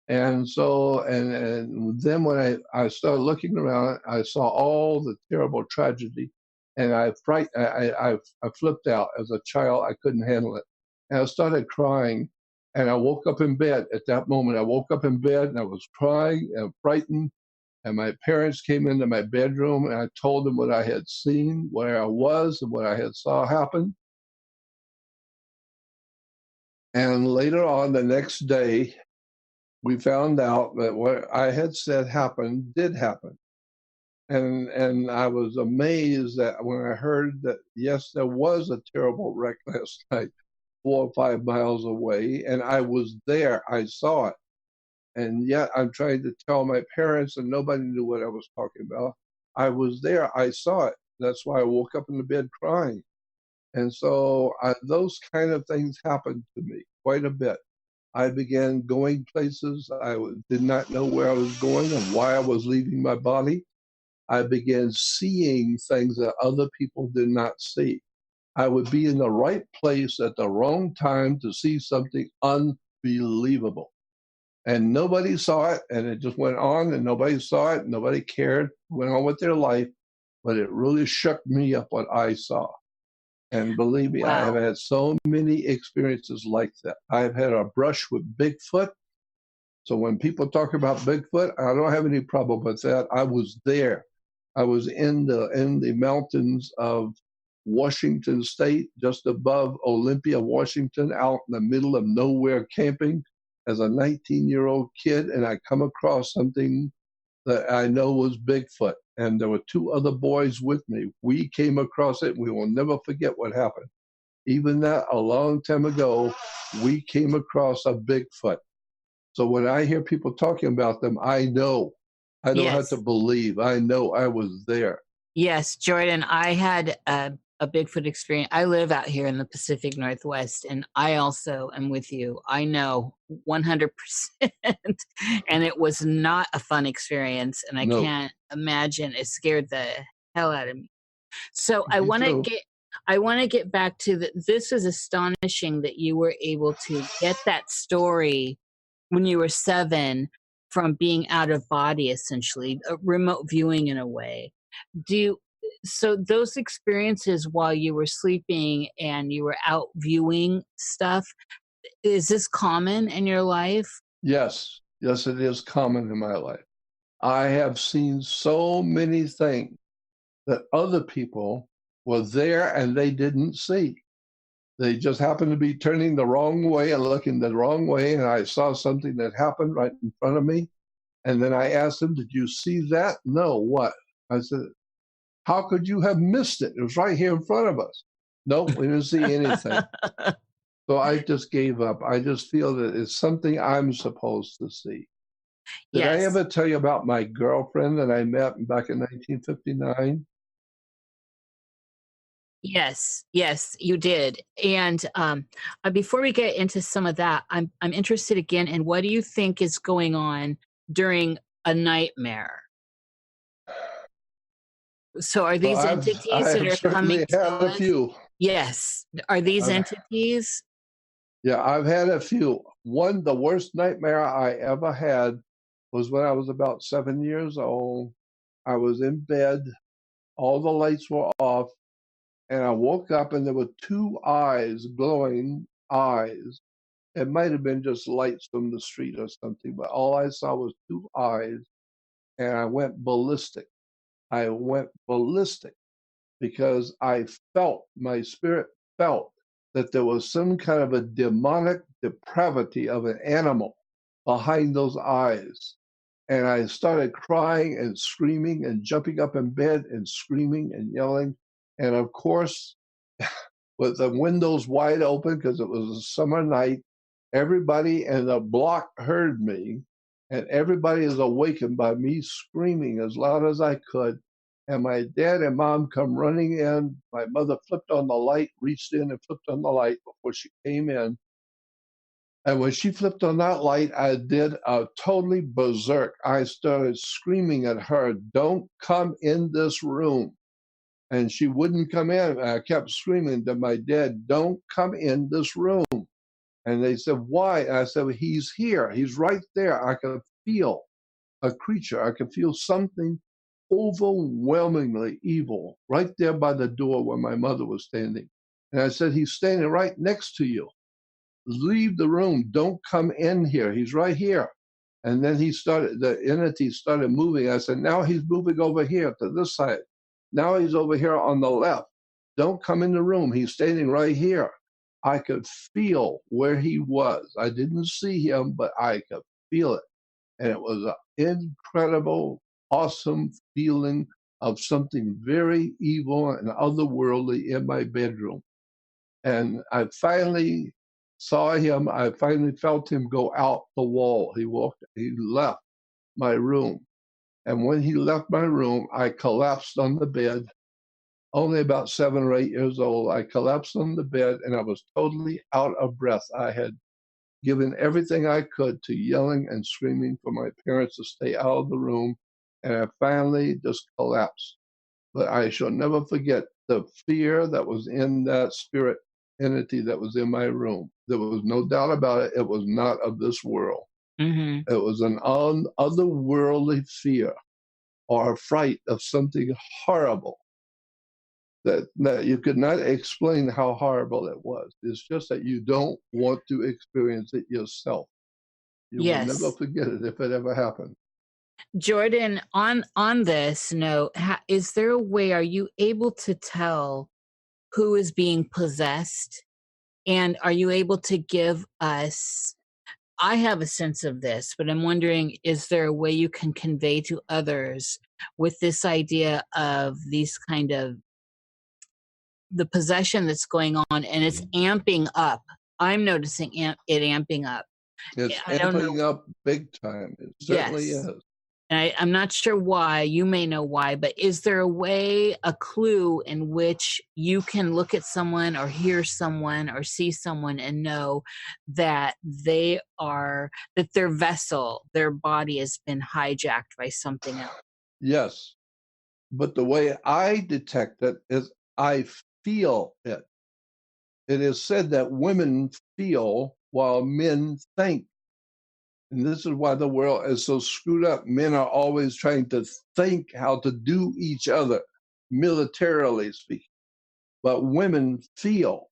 D: And so, and then when I started looking around, I saw all the terrible tragedy, and I flipped out as a child. I couldn't handle it, and I started crying. And I woke up in bed at that moment. I woke up in bed and I was crying and frightened. And my parents came into my bedroom, and I told them what I had seen, where I was, and what I had saw happen. And later on, the next day, we found out that what I had said happened did happen. And I was amazed that when I heard that, yes, there was a terrible wreck last night, 4 or 5 miles away, and I was there. I saw it. And yet I'm trying to tell my parents, and nobody knew what I was talking about. I was there. I saw it. That's why I woke up in the bed crying. And so those kind of things happened to me quite a bit. I began going places. I did not know where I was going and why I was leaving my body. I began seeing things that other people did not see. I would be in the right place at the wrong time to see something unbelievable. And nobody saw it, and it just went on, and nobody saw it, nobody cared, went on with their life. But it really shook me up what I saw. And believe me, I have had so many experiences like that. I've had a brush with Bigfoot. So when people talk about Bigfoot, I don't have any problem with that. I was there. I was in the mountains of Washington State, just above Olympia, Washington, out in the middle of nowhere camping as a 19-year-old kid, and I come across something that I know was Bigfoot. and there were two other boys with me. We came across it. We will never forget what happened. Even that, a long time ago, we came across a Bigfoot. So when I hear people talking about them, I know. I don't have
E: Yes.
D: to believe. I know I was there.
E: Yes, Jordan, I had a Bigfoot experience. I live out here in the Pacific Northwest, and I also am with you. I know 100%. And it was not a fun experience, and I
D: No,
E: can't imagine. It scared the hell out of me. So
D: me too.
E: I want to get back to this is astonishing that you were able to get that story when you were 7 from being out of body, essentially, a remote viewing in a way. So those experiences while you were sleeping and you were out viewing stuff, is this common in your life?
D: Yes, yes, it is common in my life. I have seen so many things that other people were there and they didn't see. They just happened to be turning the wrong way and looking the wrong way, and I saw something that happened right in front of me. And then I asked them, "Did you see that?" "No, what?" I said, "How could you have missed it? It was right here in front of us." "Nope, we didn't see anything." So I just gave up. I just feel that it's something I'm supposed to see. Did I
E: Yes.
D: ever tell you about my girlfriend that I met back in 1959?
E: Yes, yes, you did. And before we get into some of that, I'm interested again in what do you think is going on during a nightmare? So are
D: Well,
E: these
D: I
E: entities that
D: have
E: are coming
D: certainly
E: to
D: had a
E: us?
D: few.
E: Yes. Are these
D: I've,
E: entities?
D: yeah, I've had a few. The worst nightmare I ever had was when I was about 7 years old. I was in bed, all the lights were off, and I woke up and there were two eyes, glowing eyes. It might have been just lights from the street or something, but all I saw was two eyes, and I went ballistic. I went ballistic because my spirit felt that there was some kind of a demonic depravity of an animal behind those eyes. And I started crying and screaming and jumping up in bed and screaming and yelling. And of course, with the windows wide open because it was a summer night, everybody in the block heard me, and everybody is awakened by me screaming as loud as I could. And my dad and mom come running in. My mother flipped on the light, reached in and flipped on the light before she came in. And when she flipped on that light, I did a totally berserk. I started screaming at her, "Don't come in this room." And she wouldn't come in. I kept screaming to my dad, "Don't come in this room." And they said, "Why?" And I said, "Well, he's here. He's right there. I can feel a creature. I can feel something overwhelmingly evil right there by the door where my mother was standing." And I said, "He's standing right next to you. Leave the room. Don't come in here. He's right here." And then the entity started moving. I said, "Now he's moving over here to this side. Now he's over here on the left. Don't come in the room. He's standing right here." I could feel where he was. I didn't see him, but I could feel it. And it was an incredible, awesome feeling of something very evil and otherworldly in my bedroom. And I finally saw him. I finally felt him go out the wall. He left my room. And when he left my room, I collapsed on the bed. Only about 7 or 8 years old. I collapsed on the bed and I was totally out of breath. I had given everything I could to yelling and screaming for my parents to stay out of the room. And I finally just collapsed. But I shall never forget the fear that was in that spirit entity that was in my room. There was no doubt about it. It was not of this world.
E: Hmm.
D: It was an otherworldly fear or a fright of something horrible that you could not explain how horrible it was. It's just that you don't want to experience it yourself. You will never
E: Yes.
D: forget it if it ever happened.
E: Jordan, on this note, is there a way, are you able to tell who is being possessed? And are you able to give us, I have a sense of this, but I'm wondering, is there a way you can convey to others with this idea of these kind of the possession that's going on, and it's amping up. I'm noticing it amping up.
D: It's
E: I don't know.
D: amping up big time. It certainly
E: Yes.
D: is.
E: And I'm not sure why. You may know why, but is there a way, a clue in which you can look at someone or hear someone or see someone and know that that their vessel, their body has been hijacked by something else?
D: Yes. But the way I detect it is I feel it. It is said that women feel while men think. And this is why the world is so screwed up. Men are always trying to think how to do each other, militarily speaking. But women feel.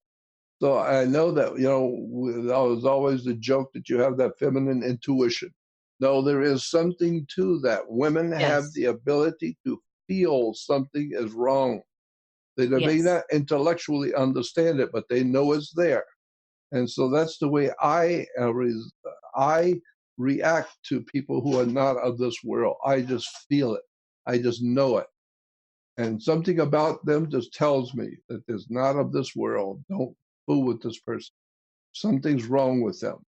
D: So I know that, there's always the joke that you have that feminine intuition. No, there is something to that. Women have
E: Yes.
D: the ability to feel something is wrong. They may
E: Yes.
D: not intellectually understand it, but they know it's there. And so that's the way I react to people who are not of this world. I just feel it. I just know it. And something about them just tells me that there's not of this world. Don't fool with this person. Something's wrong with them.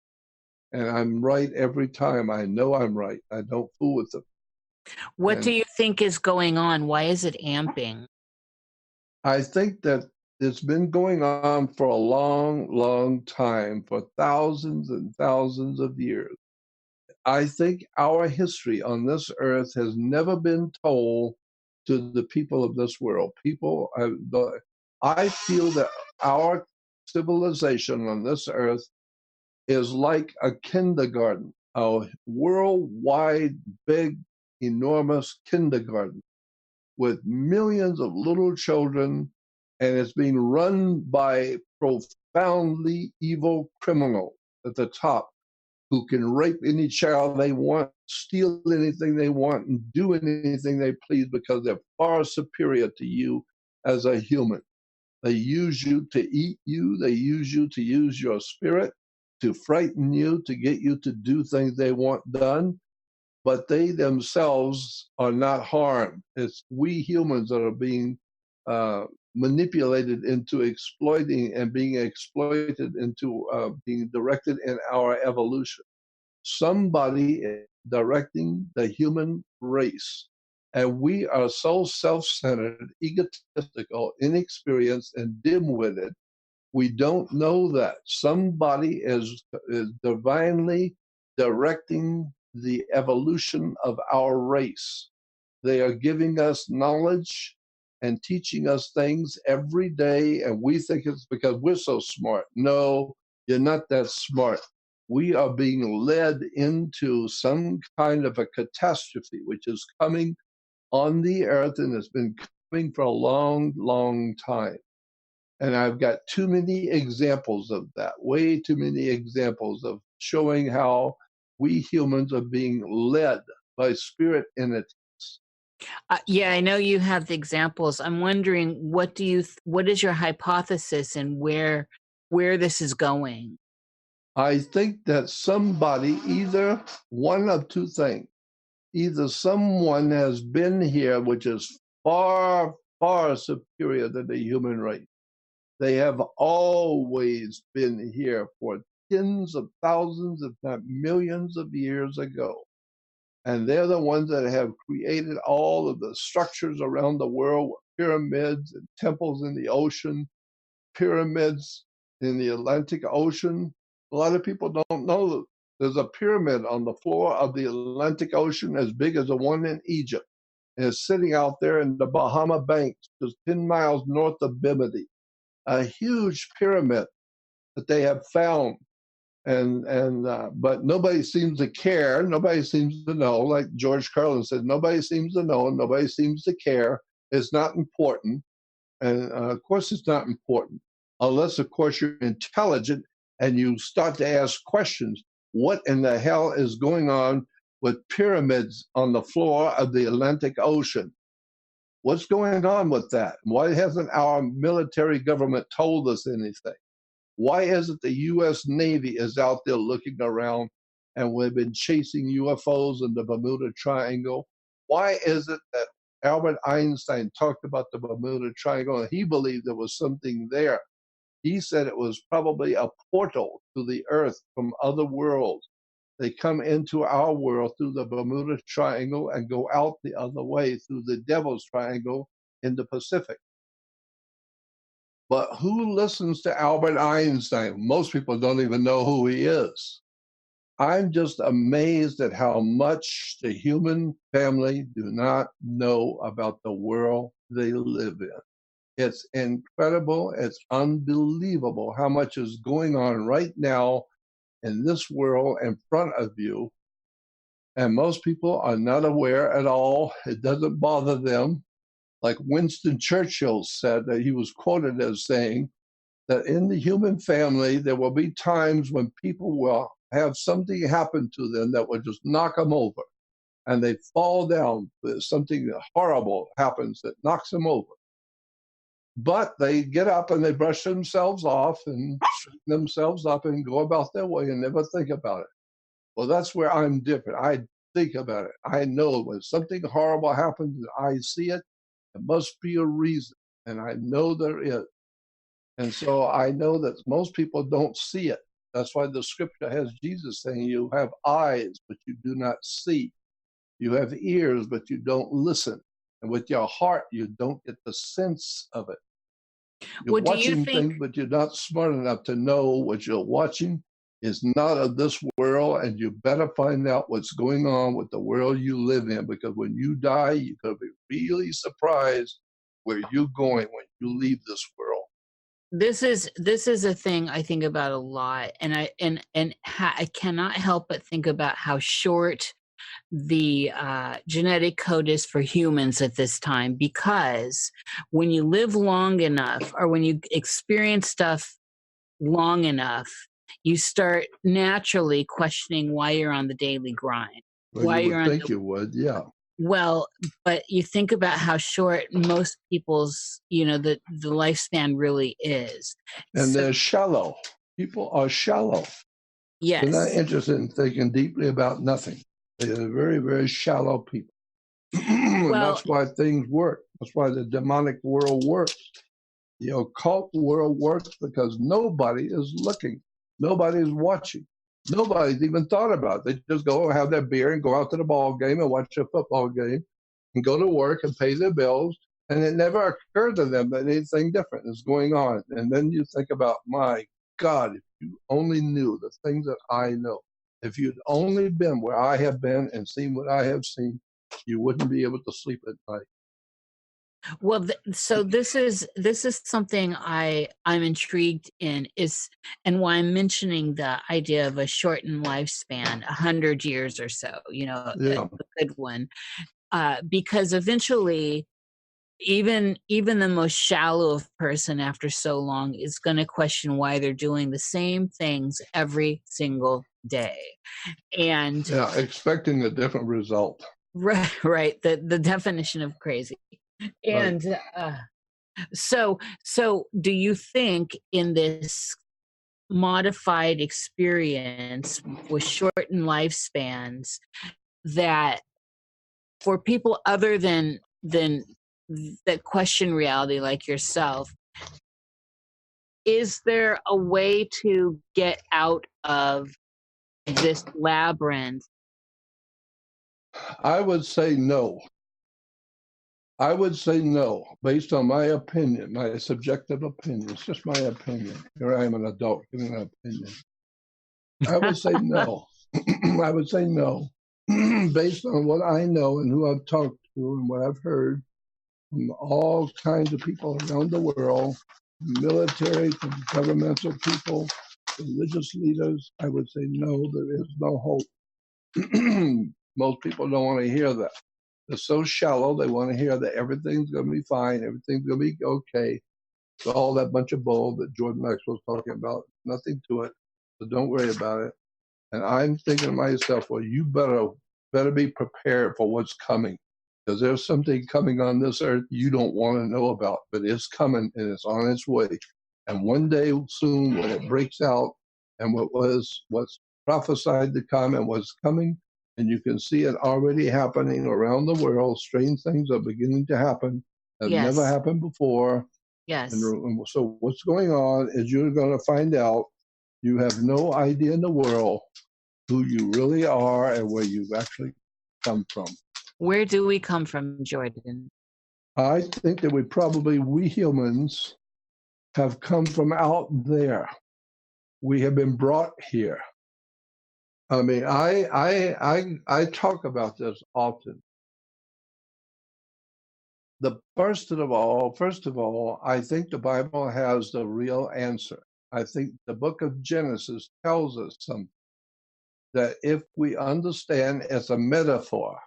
D: And I'm right every time. I know I'm right. I don't fool with them.
E: What do
D: And
E: you think is going on? Why is it amping?
D: I think that it's been going on for a long, long time, for thousands and thousands of years. I think our history on this earth has never been told to the people of this world. I feel that our civilization on this earth is like a kindergarten, a worldwide, big, enormous kindergarten with millions of little children, and it's being run by profoundly evil criminals at the top who can rape any child they want, steal anything they want, and do anything they please because they're far superior to you as a human. They use you to eat you. They use you to use your spirit, to frighten you, to get you to do things they want done. But they themselves are not harmed. It's we humans that are being manipulated into exploiting and being exploited into being directed in our evolution. Somebody is directing the human race. And we are so self-centered, egotistical, inexperienced, and dim-witted. We don't know that somebody is divinely directing the evolution of our race. They are giving us knowledge and teaching us things every day, and we think it's because we're so smart. No, you're not that smart. We are being led into some kind of a catastrophe, which is coming on the earth and has been coming for a long, long time. And I've got too many examples of that, way too many examples of showing how we humans are being led by spirit entities.
E: Yeah, I know you have the examples. I'm wondering, what is your hypothesis and where this is going?
D: I think that somebody, either one of two things, either someone has been here, which is far, far superior to the human race. They have always been here for tens of thousands, if not millions of years ago. And they're the ones that have created all of the structures around the world, pyramids and temples in the ocean, pyramids in the Atlantic Ocean. A lot of people don't know that there's a pyramid on the floor of the Atlantic Ocean as big as the one in Egypt. And it's sitting out there in the Bahama Banks, just 10 miles north of Bimini. A huge pyramid that they have found. But nobody seems to care. Nobody seems to know. Like George Carlin said, nobody seems to know. Nobody seems to care. It's not important. And of course, it's not important unless, of course, you're intelligent and you start to ask questions. What in the hell is going on with pyramids on the floor of the Atlantic Ocean? What's going on with that? Why hasn't our military government told us anything? Why is it the U.S. Navy is out there looking around and we've been chasing UFOs in the Bermuda Triangle Why is it that Albert Einstein talked about the Bermuda Triangle and he believed there was something there? He said it was probably a portal to the earth from other worlds. They come into our world through the Bermuda Triangle and go out the other way through the Devil's Triangle in the Pacific. But who listens to Albert Einstein? Most people don't even know who he is. I'm just amazed at how much the human family do not know about the world they live in. It's incredible. It's unbelievable how much is going on right now in this world in front of you. And most people are not aware at all. It doesn't bother them. Like Winston Churchill said, that he was quoted as saying that in the human family, there will be times when people will have something happen to them that will just knock them over. And they fall down. Something horrible happens that knocks them over. But they get up and they brush themselves off and straighten themselves up and go about their way and never think about it. Well, that's where I'm different. I think about it. I know when something horrible happens and I see it, there must be a reason. And I know there is. And so I know that most people don't see it. That's why the scripture has Jesus saying, you have eyes, but you do not see. You have ears, but you don't listen. And with your heart, you don't get the sense of it. You're watching things, but you're not smart enough to know what you're watching is not of this world, and you better find out what's going on with the world you live in, because when you die, you're going to be really surprised where you're going when you leave this world.
E: This is a thing I think about a lot, and I cannot help but think about how short the genetic code is for humans at this time, because when you live long enough, or when you experience stuff long enough, you start naturally questioning why you're on the daily grind.
D: Well,
E: why
D: you
E: you're
D: would
E: on
D: think you would, yeah.
E: Well, but you think about how short most people's, the lifespan really is.
D: And they're shallow. People are shallow.
E: Yes.
D: They're not interested in thinking deeply about nothing. They're very, very shallow people. And that's why things work. That's why the demonic world works. The occult world works because nobody is looking. Nobody's watching. Nobody's even thought about it. They just go have their beer and go out to the ball game and watch a football game and go to work and pay their bills. And it never occurred to them that anything different is going on. And then you think about, my God, if you only knew the things that I know, if you'd only been where I have been and seen what I have seen, you wouldn't be able to sleep at night.
E: Well, so this is something I'm intrigued in, and why I'm mentioning the idea of a shortened lifespan, 100 years or so, a good one, because eventually, even the most shallow person after so long is going to question why they're doing the same things every single day, and
D: expecting a different result.
E: Right. The definition of crazy. And so do you think in this modified experience with shortened lifespans that for people other than that question reality like yourself, is there a way to get out of this labyrinth?
D: I would say no. I would say no, based on my opinion, my subjective opinion. It's just my opinion. Here I am, an adult, giving an opinion. I would say no. I would say no, based on what I know and who I've talked to and what I've heard from all kinds of people around the world, military, from governmental people, religious leaders. I would say no, there is no hope. Most people don't want to hear that. They're so shallow, they want to hear that everything's going to be fine, everything's going to be okay. So all that bunch of bull that Jordan Maxwell was talking about, nothing to it, so don't worry about it. And I'm thinking to myself, well, you better be prepared for what's coming, because there's something coming on this earth you don't want to know about, but it's coming and it's on its way. And one day soon, when it breaks out, and what's prophesied to come and what's coming, And you can see it already happening around the world. Strange things are beginning to happen that never
E: Yes.
D: happened before.
E: Yes.
D: And so what's going on is you're going to find out you have no idea in the world who you really are and where you've actually come from.
E: Where do we come from, Jordan?
D: I think that we humans have come from out there. We have been brought here. I mean, I talk about this often. First of all, I think the Bible has the real answer. I think the book of Genesis tells us something that if we understand it's a metaphor,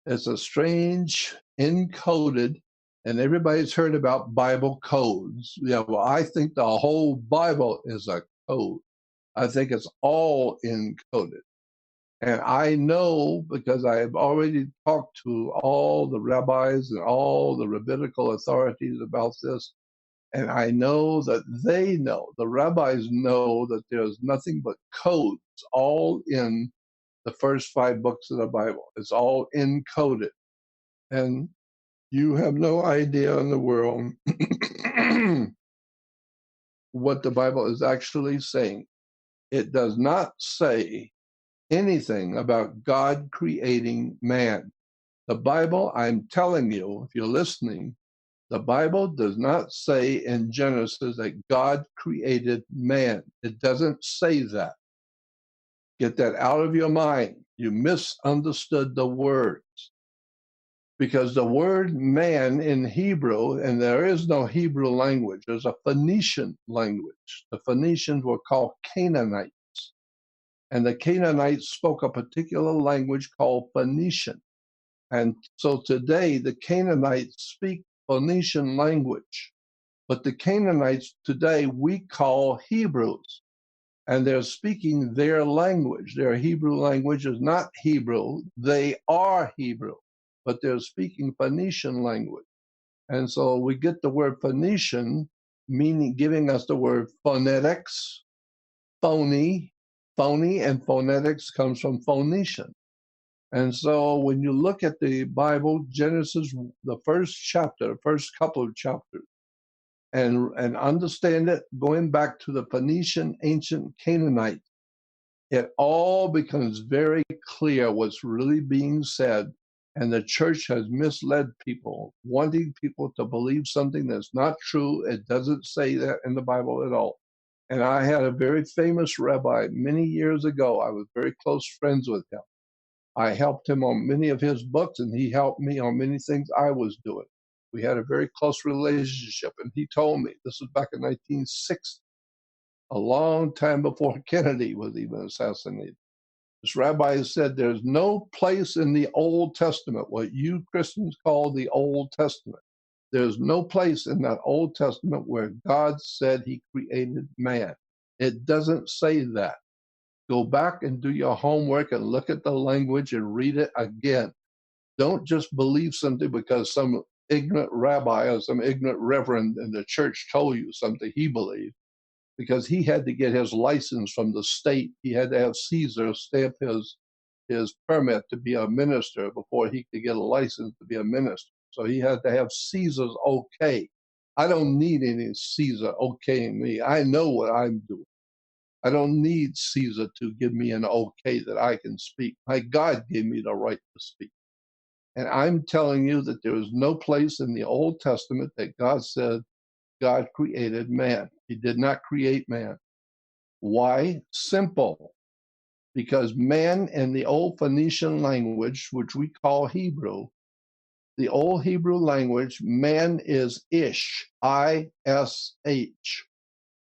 D: it's a strange encoded, and everybody's heard about Bible codes. Yeah, well, I think the whole Bible is a code. I think it's all encoded. And I know because I have already talked to all the rabbis and all the rabbinical authorities about this. And I know that the rabbis know that there's nothing but codes all in the first 5 books of the Bible. It's all encoded. And you have no idea in the world what the Bible is actually saying. It does not say anything about God creating man. The Bible, I'm telling you, if you're listening, the Bible does not say in Genesis that God created man. It doesn't say that. Get that out of your mind. You misunderstood the words. Because the word man in Hebrew, and there is no Hebrew language, there's a Phoenician language. The Phoenicians were called Canaanites. And the Canaanites spoke a particular language called Phoenician. And so today the Canaanites speak Phoenician language. But the Canaanites today we call Hebrews. And they're speaking their language. Their Hebrew language is not Hebrew. They are Hebrew, but they're speaking Phoenician language. And so we get the word Phoenician, meaning giving us the word phonetics, phony, and phonetics comes from Phoenician. And so when you look at the Bible, Genesis, the first chapter, the first couple of chapters, and understand it, going back to the Phoenician ancient Canaanite, it all becomes very clear what's really being said. And the church has misled people, wanting people to believe something that's not true. It doesn't say that in the Bible at all. And I had a very famous rabbi many years ago. I was very close friends with him. I helped him on many of his books, and he helped me on many things I was doing. We had a very close relationship, and he told me, this was back in 1960, a long time before Kennedy was even assassinated. This rabbi said, there's no place in the Old Testament, what you Christians call the Old Testament, there's no place in that Old Testament where God said he created man. It doesn't say that. Go back and do your homework and look at the language and read it again. Don't just believe something because some ignorant rabbi or some ignorant reverend in the church told you something he believed, because he had to get his license from the state. He had to have Caesar stamp his permit to be a minister before he could get a license to be a minister. So he had to have Caesar's okay. I don't need any Caesar okaying me. I know what I'm doing. I don't need Caesar to give me an okay that I can speak. My God gave me the right to speak. And I'm telling you that there is no place in the Old Testament that God said God created man. He did not create man. Why? Simple. Because man in the old Phoenician language, which we call Hebrew, the old Hebrew language, man is ish, I-S-H.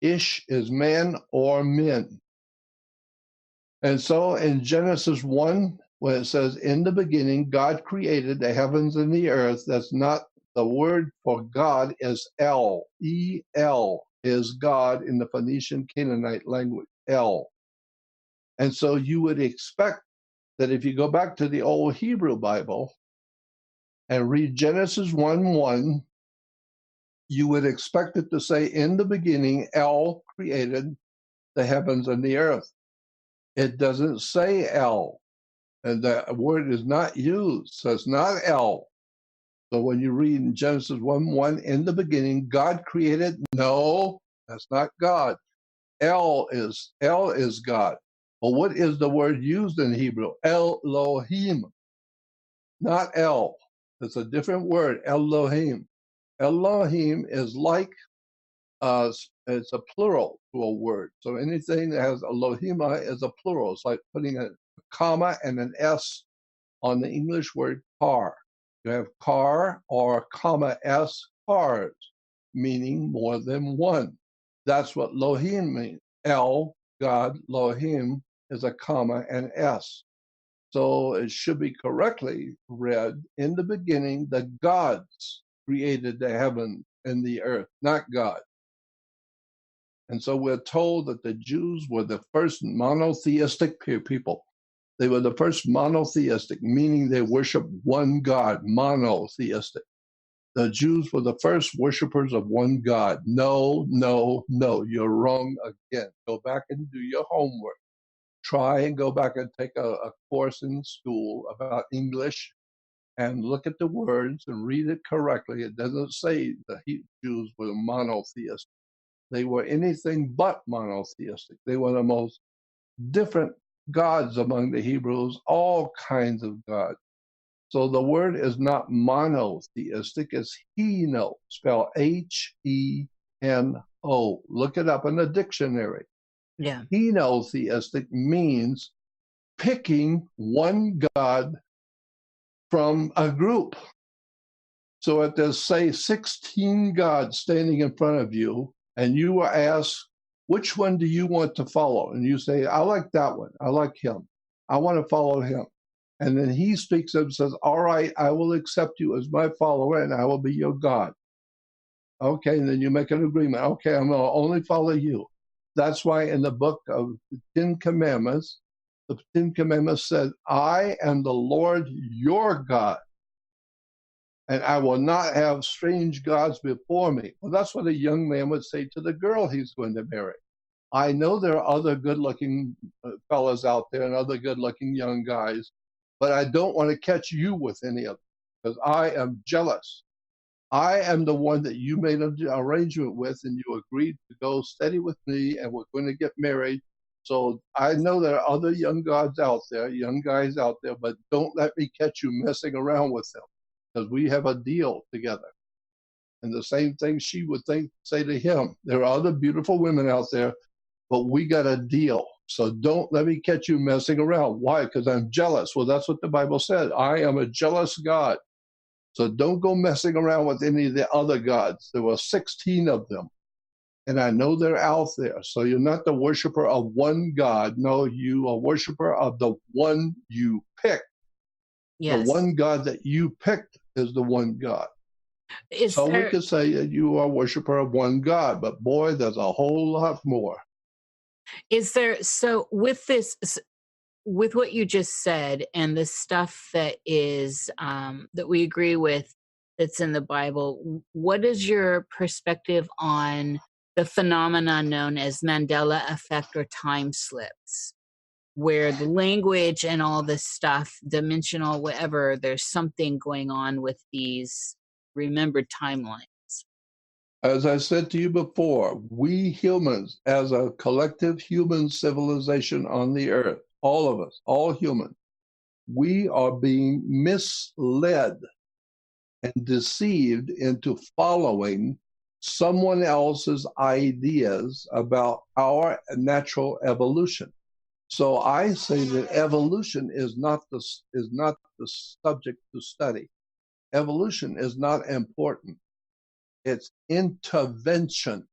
D: Ish is man or men. And so in Genesis 1, when it says, in the beginning, God created the heavens and the earth, that's not the word for God is El. E-L is God in the Phoenician Canaanite language, El. And so you would expect that if you go back to the old Hebrew Bible and read Genesis 1:1, you would expect it to say, in the beginning, El created the heavens and the earth. It doesn't say El. And that word is not used. So it's not El. So when you read in Genesis 1:1, in the beginning, God created. No, that's not God. El is God. Well, what is the word used in Hebrew? Elohim, not El. It's a different word, Elohim. Elohim is like, it's a plural to a word. So anything that has Elohima is a plural. It's like putting a comma and an S on the English word car. You have car or comma S, cars, meaning more than one. That's what Lohim means. El, God, Lohim is a comma and S. So it should be correctly read, in the beginning, the gods created the heaven and the earth, not God. And so we're told that the Jews were the first monotheistic people. They were the first monotheistic, meaning they worship one God, monotheistic. The Jews were the first worshipers of one God. No, no, no, you're wrong again. Go back and do your homework. Try and go back and take a course in school about English and look at the words and read it correctly. It doesn't say the Jews were monotheistic. They were anything but monotheistic. They were the most different gods among the Hebrews, all kinds of gods. So the word is not monotheistic, it's heno, spelled Heno. Look it up in the dictionary.
E: Yeah.
D: Henotheistic means picking one god from a group. So if there's, say, 16 gods standing in front of you, and you are asked, which one do you want to follow? And you say, I like that one. I like him. I want to follow him. And then he speaks up and says, all right, I will accept you as my follower and I will be your God. Okay, and then you make an agreement. Okay, I'm going to only follow you. That's why in the book of the Ten Commandments, the Ten Commandments said, I am the Lord your God, and I will not have strange gods before me. Well, that's what a young man would say to the girl he's going to marry. I know there are other good-looking fellas out there and other good-looking young guys, but I don't want to catch you with any of them because I am jealous. I am the one that you made an arrangement with, and you agreed to go steady with me, and we're going to get married. So I know there are other young gods out there, young guys out there, but don't let me catch you messing around with them because we have a deal together. And the same thing she would say to him. There are other beautiful women out there, but we got a deal. So don't let me catch you messing around. Why? Because I'm jealous. Well, that's what the Bible said. I am a jealous God. So don't go messing around with any of the other gods. There were 16 of them. And I know they're out there. So you're not the worshiper of one God. No, you are worshiper of the one you picked.
E: Yes.
D: The one God that you picked is the one God. We could say that you are a worshiper of one God, but boy, there's a whole lot more.
E: Is there, so with this, with what you just said and the stuff that is, that we agree with that's in the Bible, what is your perspective on the phenomenon known as Mandela effect or time slips, where the language and all this stuff, dimensional, whatever, there's something going on with these remembered timelines?
D: As I said to you before, we humans, as a collective human civilization on the earth, all of us, all humans, we are being misled and deceived into following someone else's ideas about our natural evolution. So I say that evolution is not the subject to study. Evolution is not important. It's intervention,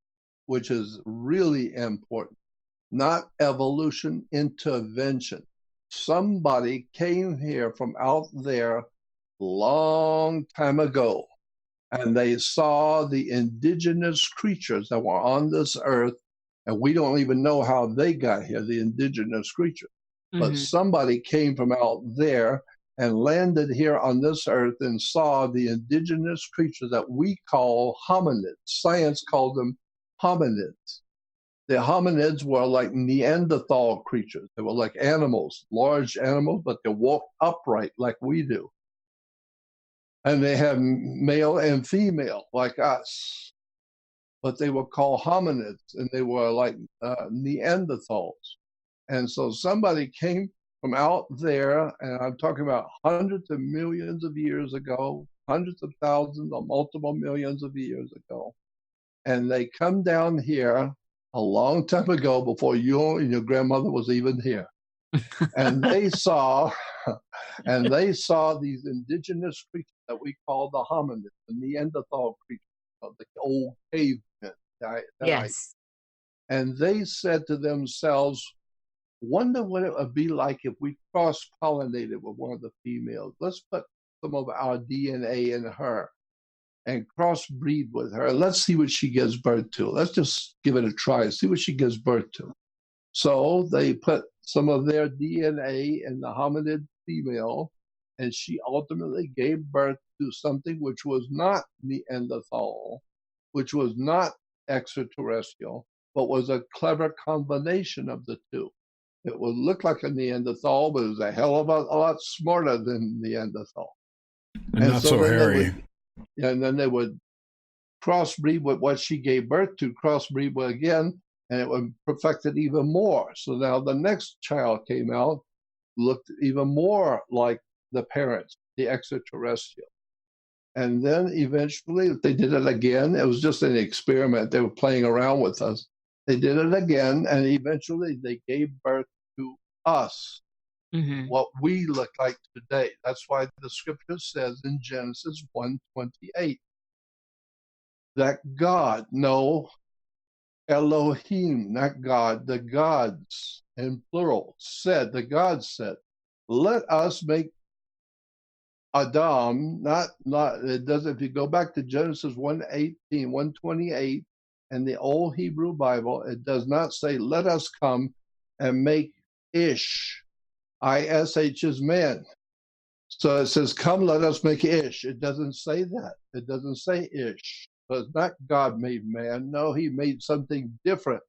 D: which is really important. Not evolution, intervention. Somebody came here from out there long time ago, and they saw the indigenous creatures that were on this earth, and we don't even know how they got here, the indigenous creatures. Mm-hmm. But somebody came from out there and landed here on this earth and saw the indigenous creatures that we call hominids. Science called them hominids. The hominids were like Neanderthal creatures. They were like animals, large animals, but they walked upright like we do. And they had male and female like us, but they were called hominids, and they were like Neanderthals. And so somebody came from out there, and I'm talking about hundreds of millions of years ago, hundreds of thousands or multiple millions of years ago. And they come down here a long time ago before you and your grandmother was even here. And they saw these indigenous creatures that we call the hominids, the Neanderthal creatures, the old cavemen.
E: Yes.
D: And they said to themselves, wonder what it would be like if we cross-pollinated with one of the females. Let's put some of our DNA in her and crossbreed with her. Let's see what she gives birth to. Let's just give it a try, see what she gives birth to. So they put some of their DNA in the hominid female, and she ultimately gave birth to something which was not Neanderthal, which was not extraterrestrial, but was a clever combination of the two. It would look like a Neanderthal, but it was a hell of a lot smarter than Neanderthal.
C: And not so hairy.
D: And then they would crossbreed with what she gave birth to, crossbreed with again, and it would perfect it even more. So now the next child came out, looked even more like the parents, the extraterrestrial. And then eventually they did it again. It was just an experiment. They were playing around with us. They did it again, and eventually they gave birth to us, what we look like today. That's why the scripture says in Genesis 1:28 that God, no, Elohim, not God, the gods in plural, the God said, let us make Adam, it doesn't, if you go back to Genesis 1:18, 1:28, in the old Hebrew Bible, it does not say, let us come and make Ish. I-S-H is man. So it says, come, let us make Ish. It doesn't say that. It doesn't say Ish. So it's not God made man. No, he made something different.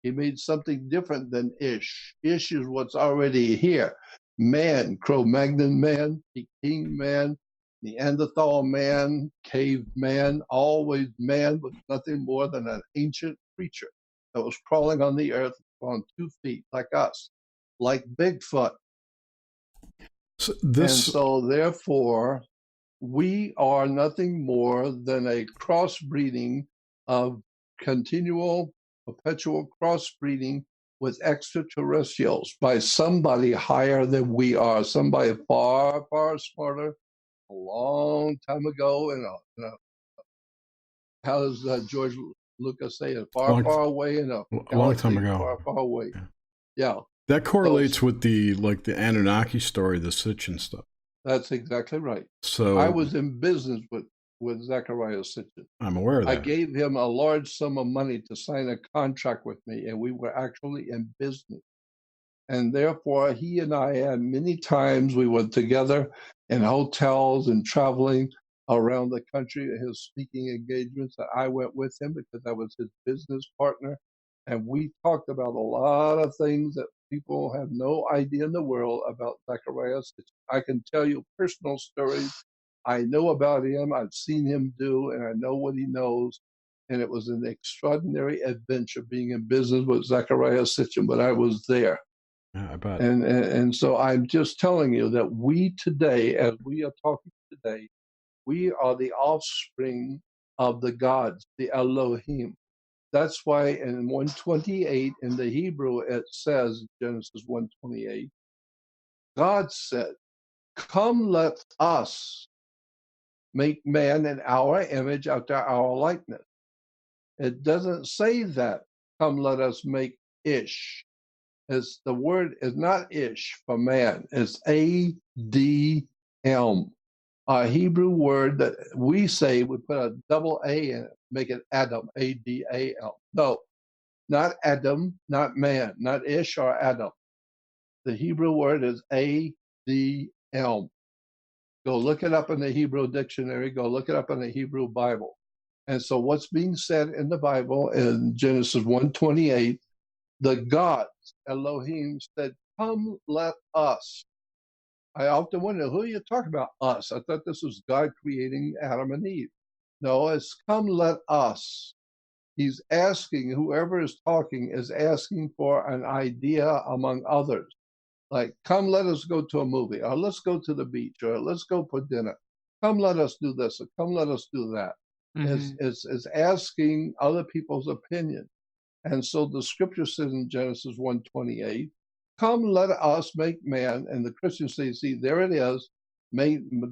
D: He made something different than Ish. Ish is what's already here. Man, Cro-Magnon man, Peking man, Neanderthal man, cave man, always man was nothing more than an ancient creature that was crawling on the earth on 2 feet like us, like Bigfoot. And so therefore, we are nothing more than a crossbreeding of continual, perpetual crossbreeding with extraterrestrials by somebody higher than we are, somebody far, far smarter, a long time ago, how does George Lucas say it? Far, far away in a
C: long time ago.
D: Far, far away. Yeah.
C: That correlates with the Anunnaki story, the Sitchin stuff.
D: That's exactly right.
C: So
D: I was in business with Zechariah Sitchin.
C: I'm aware of that.
D: I gave him a large sum of money to sign a contract with me, and we were actually in business. And therefore, he and I had many times we were together in hotels and traveling around the country, his speaking engagements. I went with him because I was his business partner. And we talked about a lot of things that people have no idea in the world about Zechariah. I can tell you personal stories. I know about him. I've seen him do, and I know what he knows. And it was an extraordinary adventure being in business with Zechariah Sitchin, but I was there.
C: Yeah, I bet.
D: And so I'm just telling you that we today, as we are talking today, we are the offspring of the gods, the Elohim. That's why in 1:28 in the Hebrew it says, Genesis 1:28, God said, come let us make man in our image after our likeness. It doesn't say that, come let us make Ish. The word is not Ish for man, it's A-D-M. A Hebrew word that we say, we put a double A in it, make it Adam, A-D-A-M. No, not Adam, not man, not Ish or Adam. The Hebrew word is A-D-M. Go look it up in the Hebrew dictionary, go look it up in the Hebrew Bible. And so what's being said in the Bible in Genesis 1:28, the gods, Elohim, said, come, let us. I often wonder, who are you talking about, us? I thought this was God creating Adam and Eve. No, it's come, let us. He's asking, whoever is talking is asking for an idea among others. Like, come, let us go to a movie, or let's go to the beach, or let's go for dinner. Come, let us do this, or come, let us do that. It's asking other people's opinion. And so the scripture says in Genesis 1:28, come, let us make man. And the Christians say, see, there it is.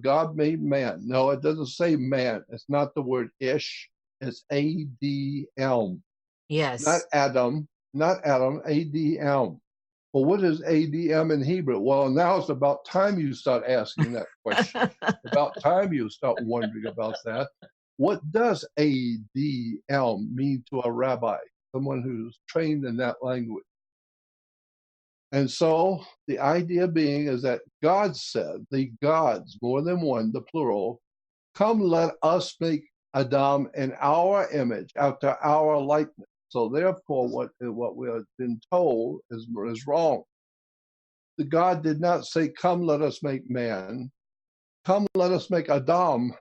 D: God made man. No, it doesn't say man. It's not the word ish. It's ADM.
E: Yes.
D: Not Adam, ADM. Well, what is ADM in Hebrew? Well, now it's about time you start asking that question. About time you start wondering about that. What does ADM mean to a rabbi, someone who's trained in that language? And so the idea being is that God said, the gods, more than one, the plural, come, let us make Adam in our image, after our likeness. So therefore, what we have been told is wrong. The God did not say, come, let us make man. Come, let us make Adam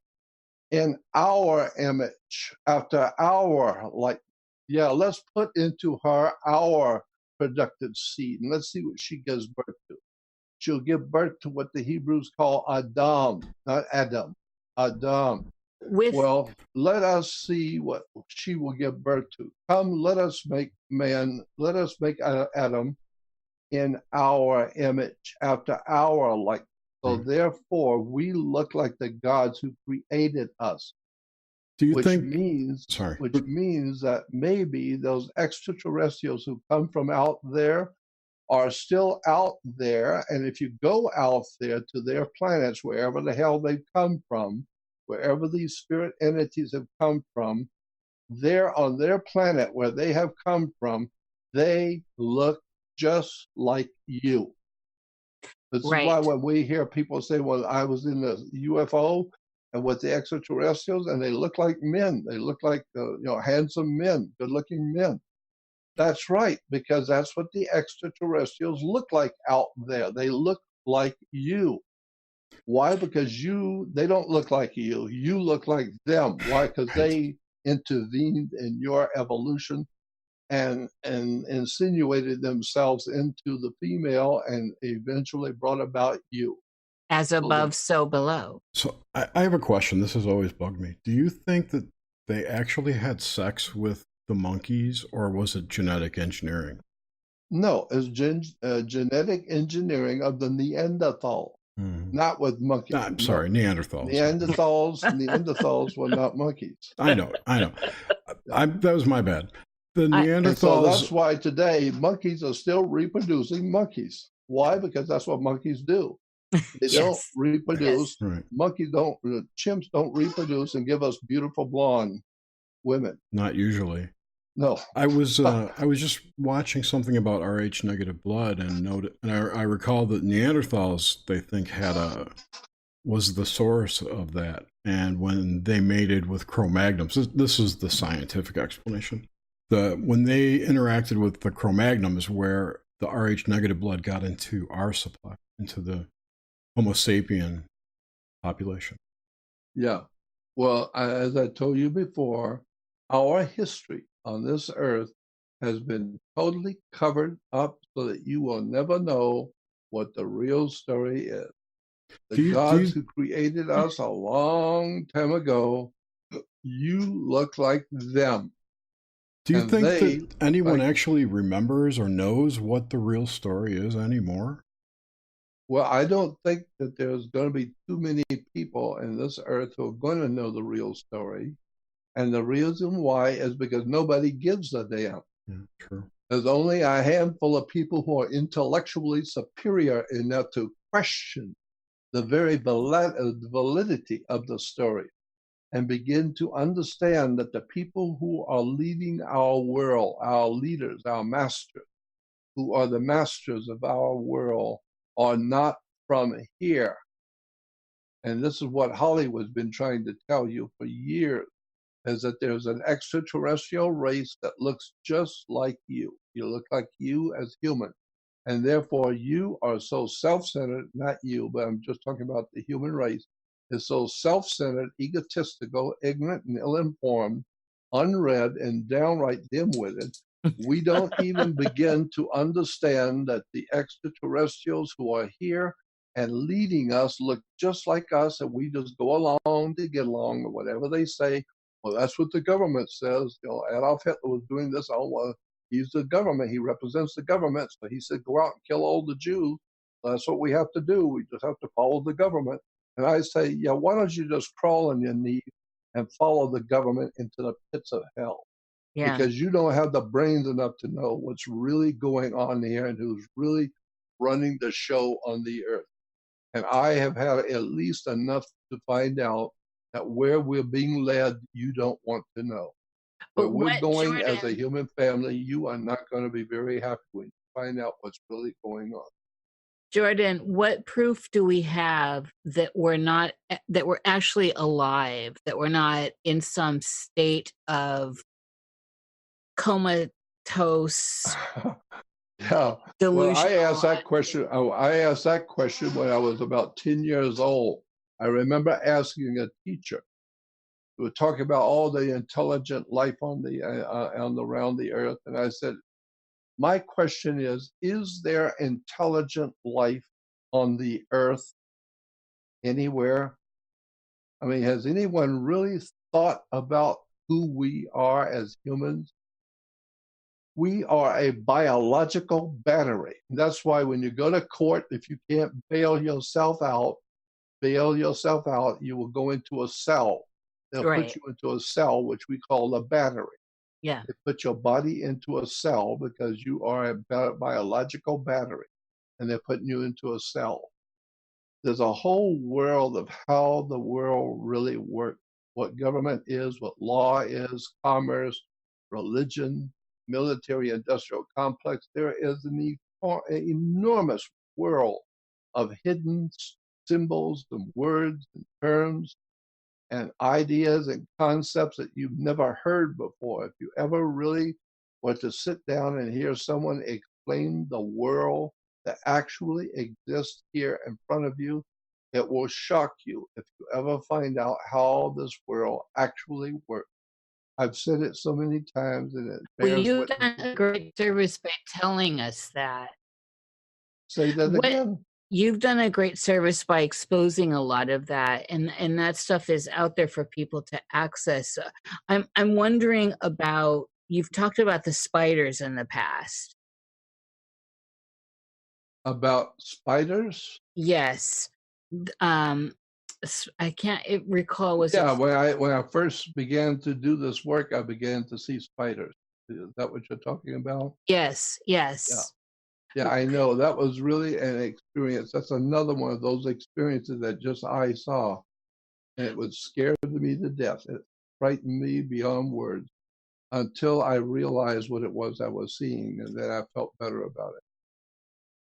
D: in our image, after our likeness. Yeah, let's put into her our productive seed, and let's see what she gives birth to. She'll give birth to what the Hebrews call Adam, not Adam, Adam. Well, let us see what she will give birth to. Come, let us make man, let us make Adam in our image, after our likeness. So therefore, we look like the gods who created us.
C: Do you
D: which
C: think?
D: Means,
C: Sorry.
D: Which means that maybe those extraterrestrials who come from out there are still out there. And if you go out there to their planets, wherever the hell they've come from, wherever these spirit entities have come from, they're on their planet where they have come from, they look just like you. This is why when we hear people say, well, I was in the UFO and with the extraterrestrials, and they look like men. They look like handsome men, good-looking men. That's right, because that's what the extraterrestrials look like out there. They look like you. Why? Because they don't look like you. You look like them. Why? Because they intervened in your evolution and insinuated themselves into the female and eventually brought about you.
E: As above, so below.
C: So I have a question. This has always bugged me. Do you think that they actually had sex with the monkeys, or was it genetic engineering?
D: No, it's genetic engineering of the Neanderthal, not with monkeys.
C: No, I'm sorry, Neanderthals.
D: Neanderthals were not monkeys.
C: I know. That was my bad. The Neanderthals.
D: So that's why today monkeys are still reproducing monkeys. Why? Because that's what monkeys do. They don't reproduce.
C: Yes. Right.
D: Monkeys don't. Chimps don't reproduce and give us beautiful blonde women.
C: Not usually.
D: No.
C: I was just watching something about Rh negative blood and I recall that Neanderthals, they think, was the source of that. And when they mated with Cro-Magnons, this is the scientific explanation. When they interacted with the Cro-Magnon is where the Rh negative blood got into our supply, into the Homo sapien population.
D: Yeah. Well, as I told you before, our history on this earth has been totally covered up so that you will never know what the real story is. The gods who created us a long time ago, you look like them.
C: Do you think that anyone actually remembers or knows what the real story is anymore?
D: Well, I don't think that there's going to be too many people in this earth who are going to know the real story. And the reason why is because nobody gives a damn.
C: Yeah, true.
D: There's only a handful of people who are intellectually superior enough to question the very validity of the story and begin to understand that the people who are leading our world, our leaders, our masters, who are the masters of our world, are not from here. And this is what Hollywood's been trying to tell you for years. is that there's an extraterrestrial race that looks just like you. You look like you as human. And therefore, you are so self-centered, not you, but I'm just talking about the human race, is so self-centered, egotistical, ignorant, and ill-informed, unread, and downright dim-witted. We don't even begin to understand that the extraterrestrials who are here and leading us look just like us, and we just go along to get along, or whatever they say. Well, that's what the government says. Adolf Hitler was doing this. Oh, well, he's the government. He represents the government. So he said, go out and kill all the Jews. That's what we have to do. We just have to follow the government. And I say, yeah, why don't you just crawl on your knees and follow the government into the pits of hell?
E: Yeah.
D: Because you don't have the brains enough to know what's really going on here and who's really running the show on the earth. And I have had at least enough to find out that where we're being led, you don't want to know. Where we're going as a human family, you are not going to be very happy when you find out what's really going on.
E: Jordan, what proof do we have that we're actually alive, that we're not in some state of comatose
D: Yeah.
E: delusion?
D: Well, I asked that question. I asked that question when I was about 10 years old. I remember asking a teacher who was talking about all the intelligent life on around the earth, and I said, my question is there intelligent life on the earth anywhere? I mean, has anyone really thought about who we are as humans? We are a biological battery. That's why when you go to court, if you can't bail yourself out, you will go into a cell. They'll put you into a cell, which we call a battery.
E: Yeah.
D: They put your body into a cell because you are a biological battery, and they're putting you into a cell. There's a whole world of how the world really works, what government is, what law is, commerce, religion, military industrial complex. There is an enormous world of hidden symbols and words and terms and ideas and concepts that you've never heard before. If you ever really were to sit down and hear someone explain the world that actually exists here in front of you, it will shock you if you ever find out how this world actually works. I've said it so many times, and it bears
E: You've
D: witness.
E: done a great service by telling us that.
D: Say that again.
E: You've done a great service by exposing a lot of that, and that stuff is out there for people to access. I'm wondering about, you've talked about the spiders in the past.
D: About spiders?
E: Yes. I can't recall.
D: When I first began to do this work, I began to see spiders. Is that what you're talking about?
E: Yes.
D: Yeah. Yeah, I know. That was really an experience. That's another one of those experiences that just I saw. And it was scared me to death. It frightened me beyond words until I realized what it was I was seeing, and then I felt better about it.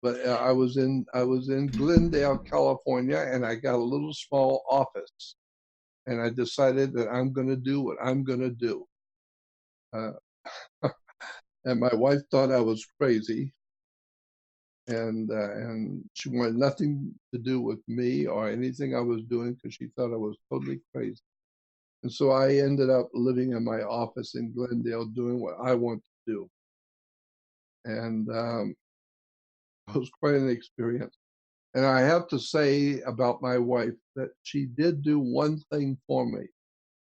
D: But I was in Glendale, California, and I got a little small office. And I decided that I'm going to do what I'm going to do. And my wife thought I was crazy. And she wanted nothing to do with me or anything I was doing because she thought I was totally crazy. And so I ended up living in my office in Glendale doing what I want to do. And it was quite an experience. And I have to say about my wife that she did do one thing for me.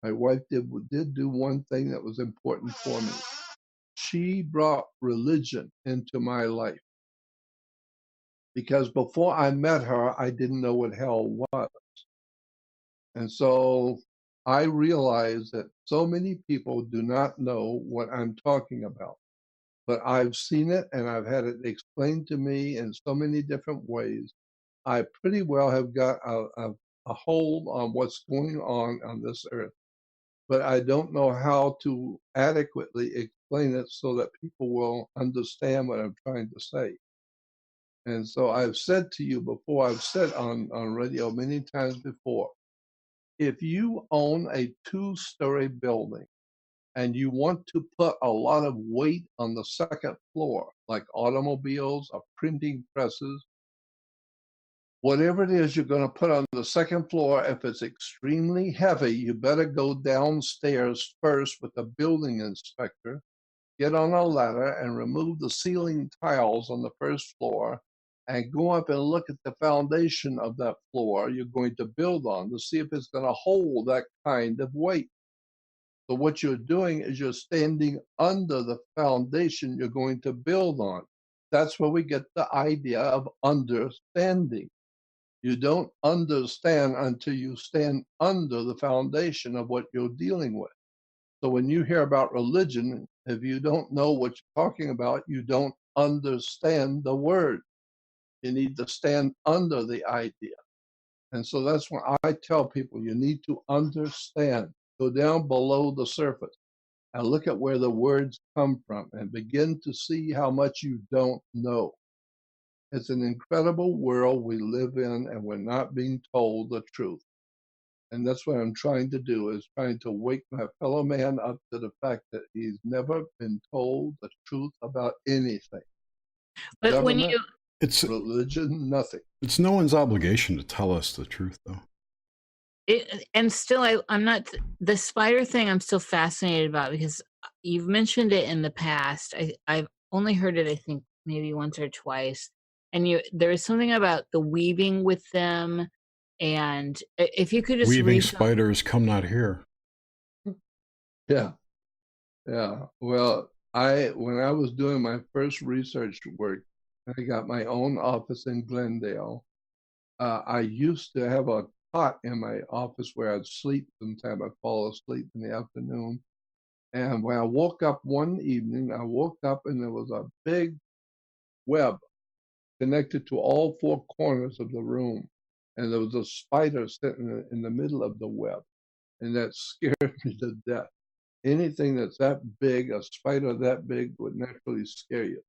D: My wife did do one thing that was important for me. She brought religion into my life. Because before I met her, I didn't know what hell was. And so I realized that so many people do not know what I'm talking about. But I've seen it and I've had it explained to me in so many different ways. I pretty well have got a hold on what's going on this earth. But I don't know how to adequately explain it so that people will understand what I'm trying to say. And so I've said to you before, I've said on radio many times before, if you own a 2-story building and you want to put a lot of weight on the second floor, like automobiles or printing presses, whatever it is you're going to put on the second floor, if it's extremely heavy, you better go downstairs first with the building inspector, get on a ladder and remove the ceiling tiles on the first floor and go up and look at the foundation of that floor you're going to build on to see if it's going to hold that kind of weight. So what you're doing is you're standing under the foundation you're going to build on. That's where we get the idea of understanding. You don't understand until you stand under the foundation of what you're dealing with. So when you hear about religion, if you don't know what you're talking about, you don't understand the word. You need to stand under the idea. And so that's when I tell people you need to understand. Go down below the surface and look at where the words come from and begin to see how much you don't know. It's an incredible world we live in, and we're not being told the truth. And that's what I'm trying to do, is trying to wake my fellow man up to the fact that he's never been told the truth about anything.
E: But when
D: Government,
C: It's
D: religion, nothing.
C: it's no one's obligation to tell us the truth, though.
E: and still, I'm not, the spider thing I'm still fascinated about, because you've mentioned it in the past. I've only heard it, I think, maybe once or twice. And there is something about the weaving with them. And if you could just
C: Weaving
E: read
C: spiders come not here.
D: Yeah. Yeah. Well, when I was doing my first research work, I got my own office in Glendale. I used to have a cot in my office where I'd sleep. Sometimes I'd fall asleep in the afternoon. And when I woke up one evening, I woke up and there was a big web connected to all 4 corners of the room. And there was a spider sitting in the middle of the web. And that scared me to death. Anything that's that big, a spider that big, would naturally scare you.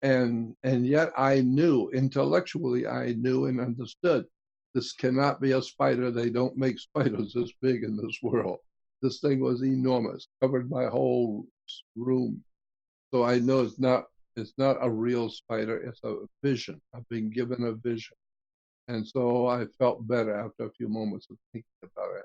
D: And yet I knew, intellectually, I knew and understood, this cannot be a spider. They don't make spiders this big in this world. This thing was enormous, covered my whole room. So I know it's not a real spider, it's a vision. I've been given a vision. And so I felt better after a few moments of thinking about it.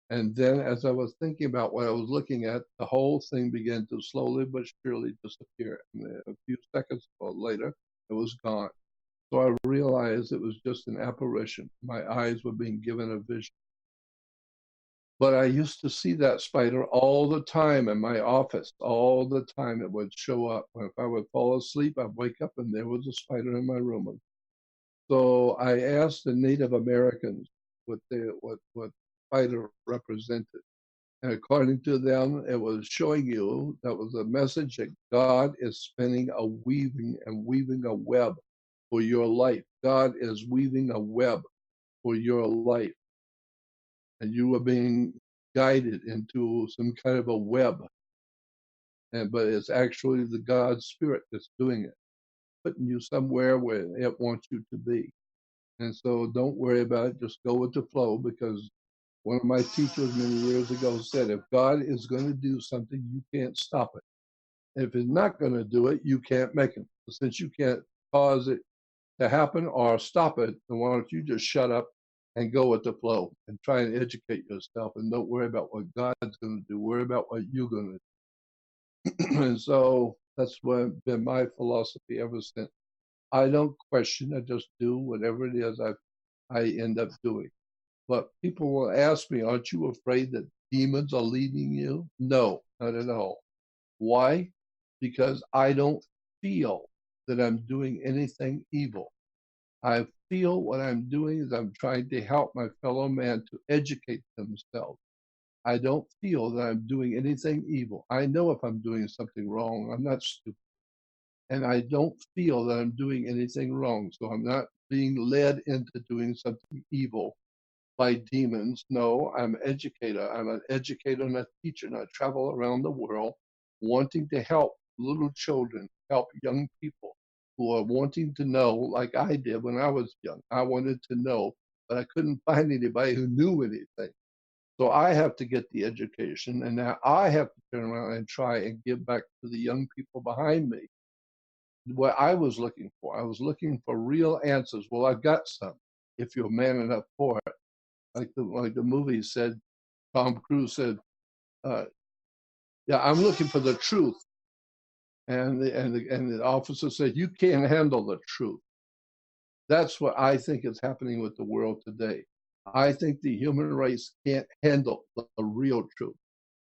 D: And then as I was thinking about what I was looking at, the whole thing began to slowly but surely disappear. And a few seconds later, it was gone. So I realized it was just an apparition. My eyes were being given a vision. But I used to see that spider all the time in my office. All the time it would show up. If I would fall asleep, I'd wake up and there was a spider in my room. So I asked the Native Americans what spider represented. And according to them, it was showing you, that was a message that God is spinning weaving a web for your life. God is weaving a web for your life. And you are being guided into some kind of a web. But it's actually the God Spirit that's doing it, putting you somewhere where it wants you to be. And so don't worry about it, just go with the flow, because one of my teachers many years ago said, if God is going to do something, you can't stop it. And if he's not going to do it, you can't make him. Since you can't cause it to happen or stop it, then why don't you just shut up and go with the flow and try and educate yourself, and don't worry about what God's going to do. Worry about what you're going to do. And so that's been my philosophy ever since. I don't question, I just do whatever it is I end up doing. But people will ask me, aren't you afraid that demons are leading you? No, not at all. Why? Because I don't feel that I'm doing anything evil. I feel what I'm doing is I'm trying to help my fellow man to educate themselves. I don't feel that I'm doing anything evil. I know if I'm doing something wrong, I'm not stupid. And I don't feel that I'm doing anything wrong. So I'm not being led into doing something evil by demons. No, I'm an educator. I'm an educator and a teacher, and I travel around the world wanting to help little children, help young people who are wanting to know, like I did when I was young. I wanted to know, but I couldn't find anybody who knew anything. So I have to get the education, and now I have to turn around and try and give back to the young people behind me what I was looking for. I was looking for real answers. Well, I've got some, if you're man enough for it. Like the movie said, Tom Cruise said, "Yeah, I'm looking for the truth," and the officer said, "You can't handle the truth." That's what I think is happening with the world today. I think the human race can't handle the real truth.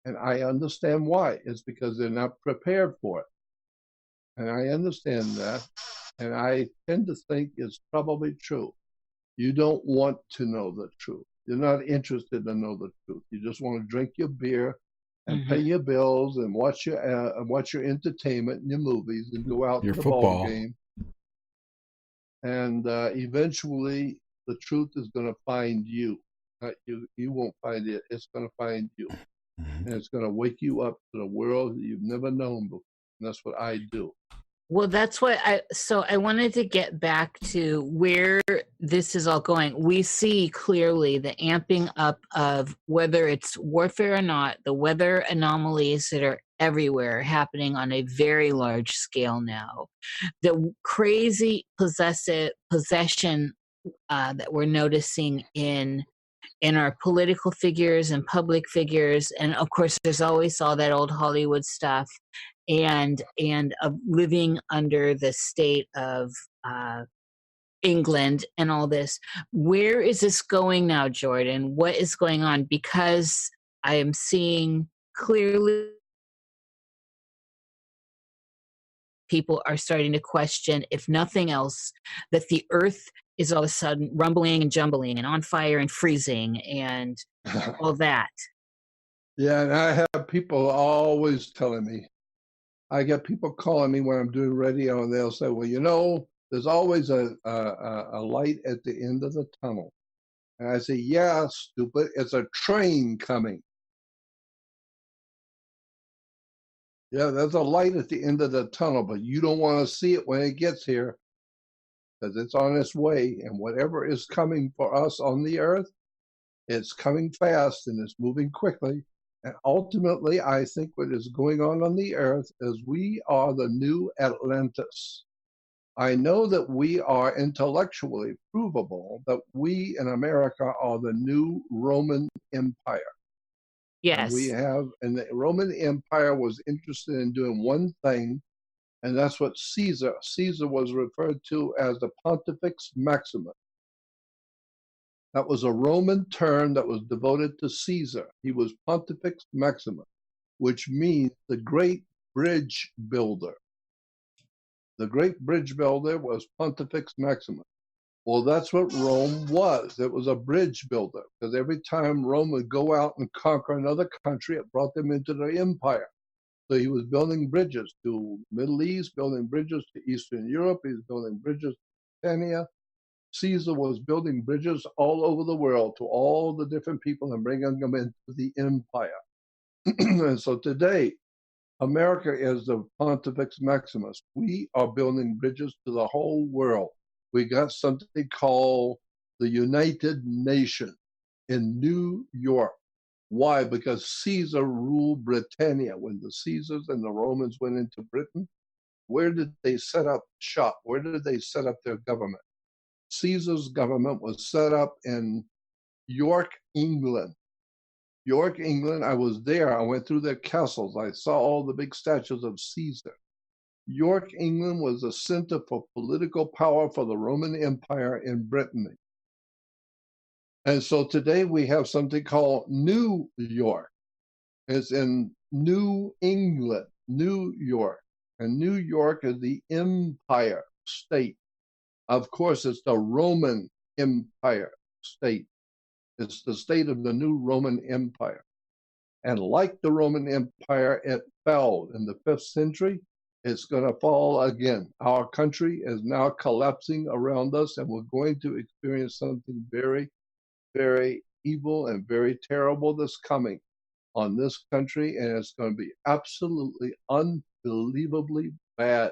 D: And I understand why. It's because they're not prepared for it. And I understand that. And I tend to think it's probably true. You don't want to know the truth. You're not interested to know the truth. You just want to drink your beer and pay your bills and watch your entertainment and your movies and go out
C: Your
D: to the
C: football.
D: ball game. And eventually, the truth is going to find you. You won't find it. It's going to find you. And it's going to wake you up to the world that you've never known before. And that's what I do.
E: Well, that's what I wanted to get back to where this is all going. We see clearly the amping up of, whether it's warfare or not, the weather anomalies that are everywhere happening on a very large scale now. The crazy possession that we're noticing in our political figures and public figures, and of course there's always all that old Hollywood stuff, and living under the state of England and all this. Where is this going now, Jordan? What is going on? Because I am seeing clearly people are starting to question, if nothing else, that the earth is all of a sudden rumbling and jumbling and on fire and freezing and all that.
D: Yeah, and I have people always telling me. I get people calling me when I'm doing radio, and they'll say, "Well, you know, there's always a light at the end of the tunnel." And I say, "Yeah, stupid, it's a train coming." Yeah, there's a light at the end of the tunnel, but you don't want to see it when it gets here, because it's on its way. And whatever is coming for us on the earth, it's coming fast and it's moving quickly. And ultimately, I think what is going on the earth is we are the new Atlantis. I know that we are intellectually provable that we in America are the new Roman Empire.
E: Yes.
D: And the Roman Empire was interested in doing one thing, and that's what Caesar was referred to as the Pontifex Maximus. That was a Roman term that was devoted to Caesar. He was Pontifex Maximus, which means the great bridge builder. The great bridge builder was Pontifex Maximus. Well, that's what Rome was. It was a bridge builder, because every time Rome would go out and conquer another country, it brought them into the empire. So he was building bridges to Middle East, building bridges to Eastern Europe. He was building bridges to Britannia. Caesar was building bridges all over the world to all the different people and bringing them into the empire. And so today, America is the Pontifex Maximus. We are building bridges to the whole world. We got something called the United Nations in New York. Why? Because Caesar ruled Britannia. When the Caesars and the Romans went into Britain, where did they set up shop? Where did they set up their government? Caesar's government was set up in York, England. York, England, I was there. I went through their castles. I saw all the big statues of Caesar. York, England was a center for political power for the Roman Empire in Brittany. And so today we have something called New York. It's in New England, New York. And New York is the empire state. Of course, it's the Roman Empire state. It's the state of the new Roman Empire. And like the Roman Empire, it fell in the 5th century. It's going to fall again. Our country is now collapsing around us, and we're going to experience something very, very evil and very terrible that's coming on this country, and it's going to be absolutely unbelievably bad.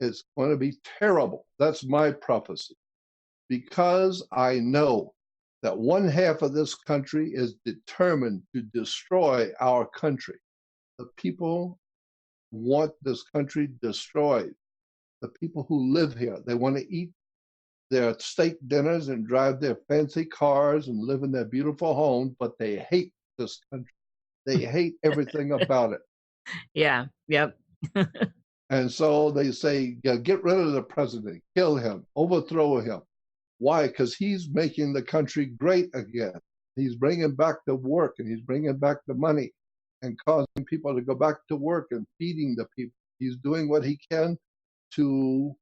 D: It's going to be terrible. That's my prophecy. Because I know that one half of this country is determined to destroy our country. The people want this country destroyed. The people who live here, they want to eat their steak dinners and drive their fancy cars and live in their beautiful homes, but they hate this country. They hate everything about it.
E: Yeah. Yep.
D: And so they say, yeah, get rid of the president, kill him, overthrow him. Why? Because he's making the country great again. He's bringing back the work, and he's bringing back the money and causing people to go back to work and feeding the people. He's doing what he can to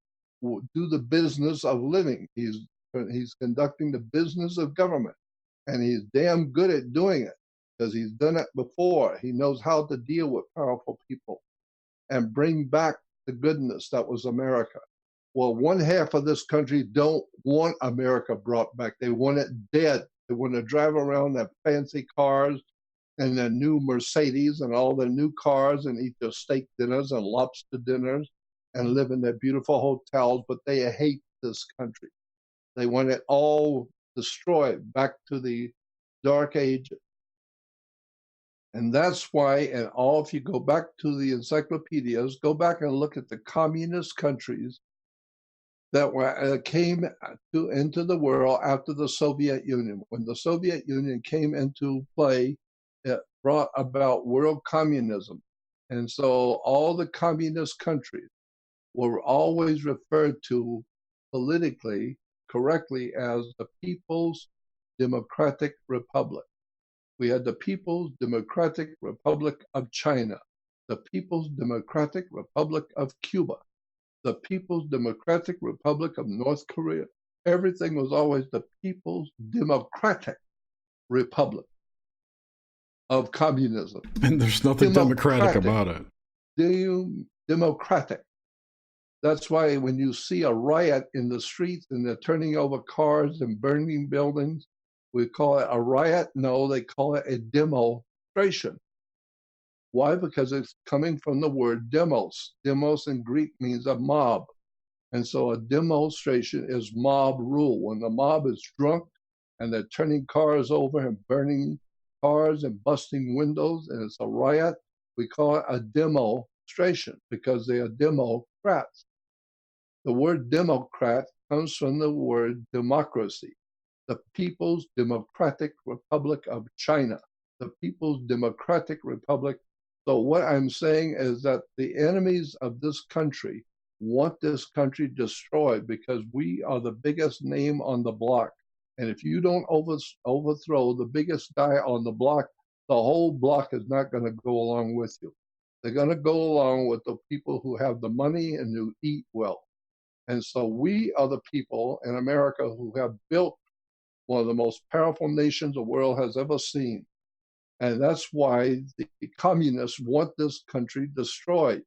D: do the business of living. He's conducting the business of government, and he's damn good at doing it because he's done it before. He knows how to deal with powerful people and bring back the goodness that was America. Well, one half of this country don't want America brought back. They want it dead. They want to drive around their fancy cars and their new Mercedes and all their new cars and eat their steak dinners and lobster dinners and live in their beautiful hotels, but they hate this country. They want it all destroyed, back to the dark ages. And that's why, and all, if you go back to the encyclopedias, go back and look at the communist countries that came into the world after the Soviet Union. When the Soviet Union came into play, it brought about world communism. And so all the communist countries were always referred to politically correctly as the People's Democratic Republic. We had the People's Democratic Republic of China, the People's Democratic Republic of Cuba, the People's Democratic Republic of North Korea. Everything was always the People's Democratic Republic of communism.
C: And there's nothing democratic about it.
D: Democratic. That's why when you see a riot in the streets and they're turning over cars and burning buildings, we call it a riot. No, they call it a demonstration. Why? Because it's coming from the word demos. Demos in Greek means a mob. And so a demonstration is mob rule. When the mob is drunk and they're turning cars over and burning cars and busting windows, and it's a riot, we call it a demonstration because they are Democrats. The word Democrat comes from the word democracy. The People's Democratic Republic of China, the People's Democratic Republic. So what I'm saying is that the enemies of this country want this country destroyed because we are the biggest name on the block. And if you don't overthrow the biggest guy on the block, the whole block is not going to go along with you. They're going to go along with the people who have the money and who eat well. And so we are the people in America who have built one of the most powerful nations the world has ever seen. And that's why the communists want this country destroyed.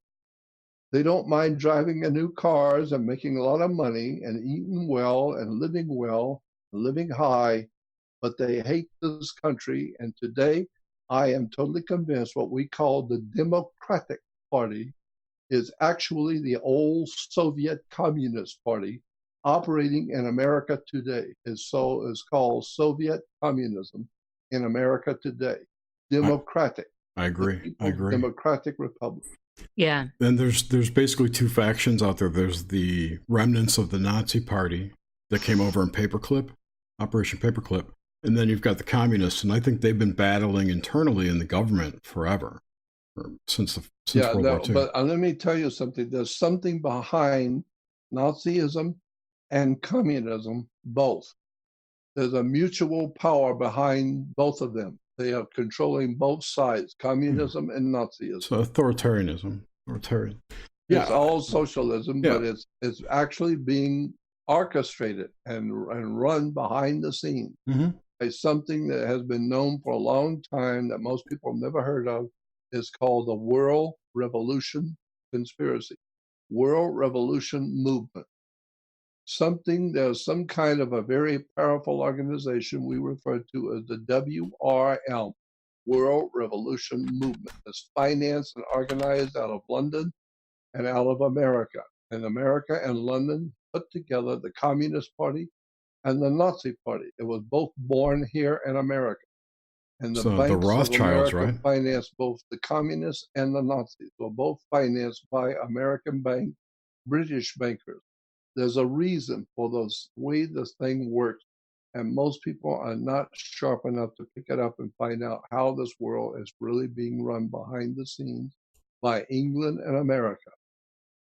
D: They don't mind driving in new cars and making a lot of money and eating well and living high, but they hate this country. And today, I am totally convinced what we call the Democratic Party is actually the old Soviet Communist Party operating in America today. Is called Soviet communism in America today. Democratic.
C: I agree.
D: Democratic Republic.
E: Yeah.
C: And there's basically two factions out there. There's the remnants of the Nazi Party that came over in Operation Paperclip, and then you've got the communists, and I think they've been battling internally in the government forever, since World War II.
D: But let me tell you something. There's something behind Nazism and communism, both. There's a mutual power behind both of them. They are controlling both sides, communism and Nazism.
C: So authoritarianism.
D: Yeah. It's all socialism, but it's actually being orchestrated and run behind the scenes.
C: Mm-hmm.
D: It's something that has been known for a long time that most people have never heard of. It's called the World Revolution Conspiracy, World Revolution Movement. There's some kind of a very powerful organization we refer to as the WRM, World Revolution Movement. It's financed and organized out of London and out of America. And America and London put together the Communist Party and the Nazi Party. It was both born here in America. And the
C: So the
D: banks of
C: Rothschilds,
D: America
C: right?
D: financed both the communists and the Nazis, were both financed by American bank, British bankers. There's a reason for the way this thing works. And most people are not sharp enough to pick it up and find out how this world is really being run behind the scenes by England and America.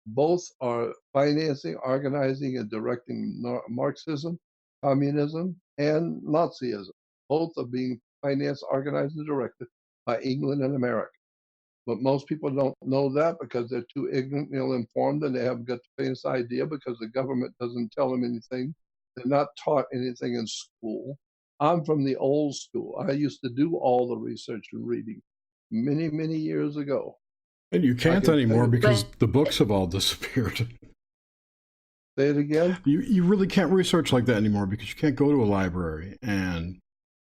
D: Both are financing, organizing, and directing Marxism, communism, and Nazism. Both are being financed, organized, and directed by England and America. But most people don't know that because they're too ignorant, ill-informed, and they haven't got the faintest idea because the government doesn't tell them anything. They're not taught anything in school. I'm from the old school. I used to do all the research and reading many, many years ago.
C: And you can't anymore because the books have all disappeared.
D: Say it again?
C: You really can't research like that anymore because you can't go to a library and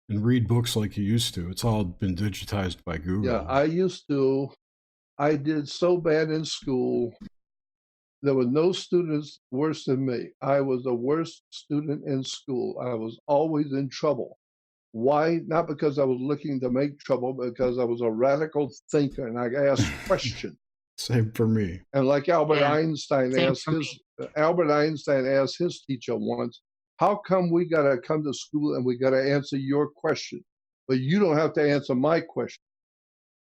C: read books like you used to. It's all been digitized by Google.
D: Yeah, I used to. I did so bad in school. There were no students worse than me. I was the worst student in school. I was always in trouble. Why? Not because I was looking to make trouble, but because I was a radical thinker and I asked questions.
C: Same for me.
D: And like Albert Einstein asked his teacher once, how come we got to come to school and we got to answer your question, but you don't have to answer my question?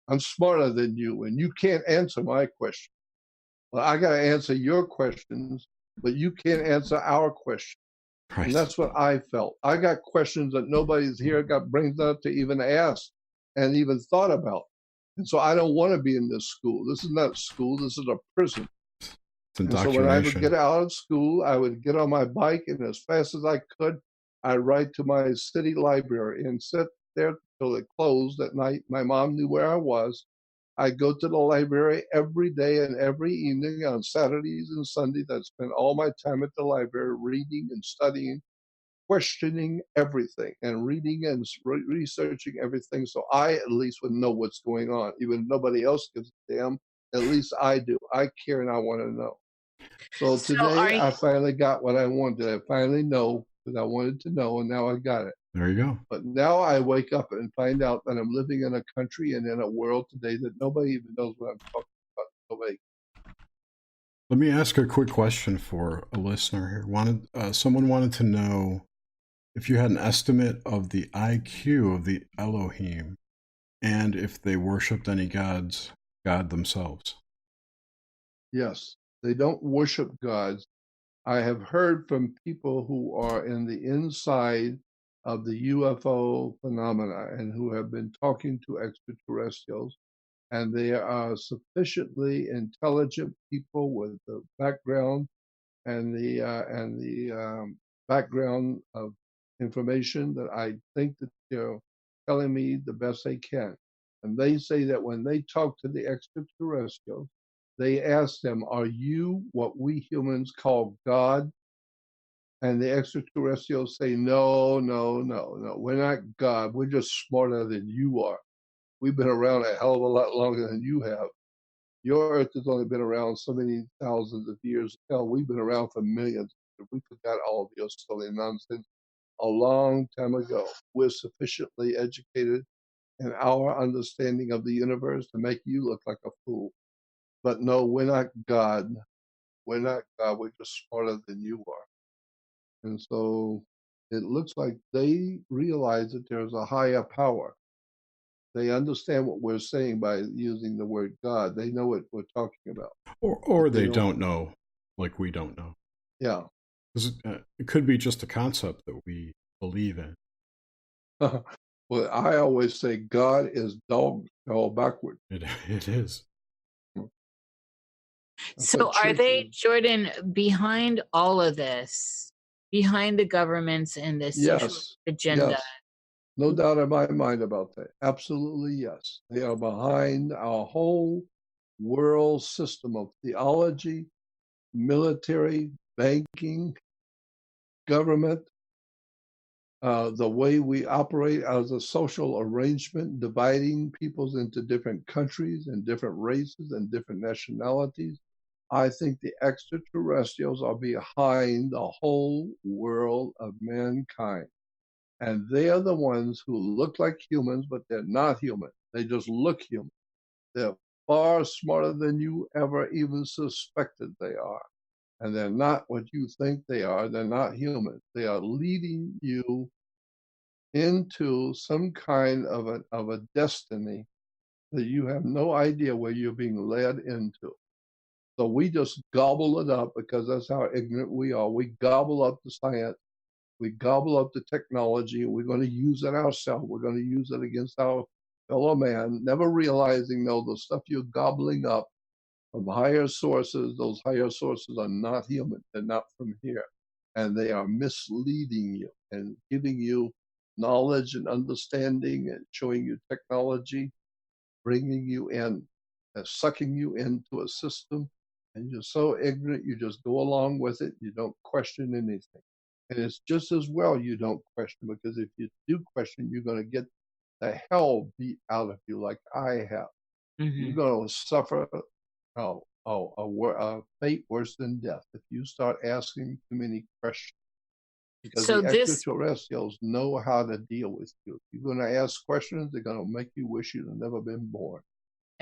D: I'm smarter than you, and you can't answer my question. Well, I got to answer your questions, but you can't answer our question. Right. And that's what I felt. I got questions that nobody's here got brains enough to even ask and even thought about. And so I don't want to be in this school. This is not school. This is a prison. And so when I would get out of school, I would get on my bike, and as fast as I could, I'd ride to my city library and sit there till it closed at night. My mom knew where I was. I'd go to the library every day and every evening on Saturdays and Sundays. I'd spend all my time at the library reading and studying, questioning everything, and reading and researching everything, so I at least would know what's going on. Even if nobody else gives a damn, at least I do. I care and I want to know. So today I finally got what I wanted. I finally know what I wanted to know, and now I got it.
C: There you go.
D: But now I wake up and find out that I'm living in a country and in a world today that nobody even knows what I'm talking about. Nobody.
C: Let me ask a quick question for a listener here. Someone wanted to know if you had an estimate of the IQ of the Elohim and if they worshipped any God themselves.
D: Yes, they don't worship gods. I have heard from people who are in the inside of the UFO phenomena and who have been talking to extraterrestrials, and they are sufficiently intelligent people with the background and the background of information that I think that they're telling me the best they can. And they say that when they talk to the extraterrestrials, they ask them, are you what we humans call God? And the extraterrestrials say, no, we're not God. We're just smarter than you are. We've been around a hell of a lot longer than you have. Your Earth has only been around so many thousands of years. Hell, we've been around for millions. We forgot all of your silly nonsense a long time ago. We're sufficiently educated in our understanding of the universe to make you look like a fool. But no, we're not God. We're not God. We're just smarter than you are. And so it looks like they realize that there's a higher power. They understand what we're saying by using the word God. They know what we're talking about.
C: Or they don't know, like we don't know.
D: Yeah.
C: It could be just a concept that we believe in.
D: Well, I always say God is dog spelled backward.
C: It is.
E: So are they, Jordan, behind all of this, behind the governments and this
D: yes,
E: agenda?
D: Yes. No doubt in my mind about that. Absolutely, yes. They are behind our whole world system of theology, military, banking, government, the way we operate as a social arrangement, dividing peoples into different countries and different races and different nationalities, I think the extraterrestrials are behind the whole world of mankind. And they are the ones who look like humans, but they're not human. They just look human. They're far smarter than you ever even suspected they are. And they're not what you think they are. They're not human. They are leading you into some kind of a destiny that you have no idea where you're being led into. So we just gobble it up because that's how ignorant we are. We gobble up the science. We gobble up the technology. We're going to use it ourselves. We're going to use it against our fellow man, never realizing, though, the stuff you're gobbling up from higher sources, those higher sources are not human. They're not from here. And they are misleading you and giving you knowledge and understanding and showing you technology, bringing you in, sucking you into a system. And you're so ignorant, you just go along with it. You don't question anything. And it's just as well you don't question, because if you do question, you're going to get the hell beat out of you like I have. You're going to suffer a fate worse than death if you start asking too many questions. Because
E: So
D: the
E: this,
D: extraterrestrials know how to deal with you. If you're going to ask questions, they're going to make you wish you'd never been born.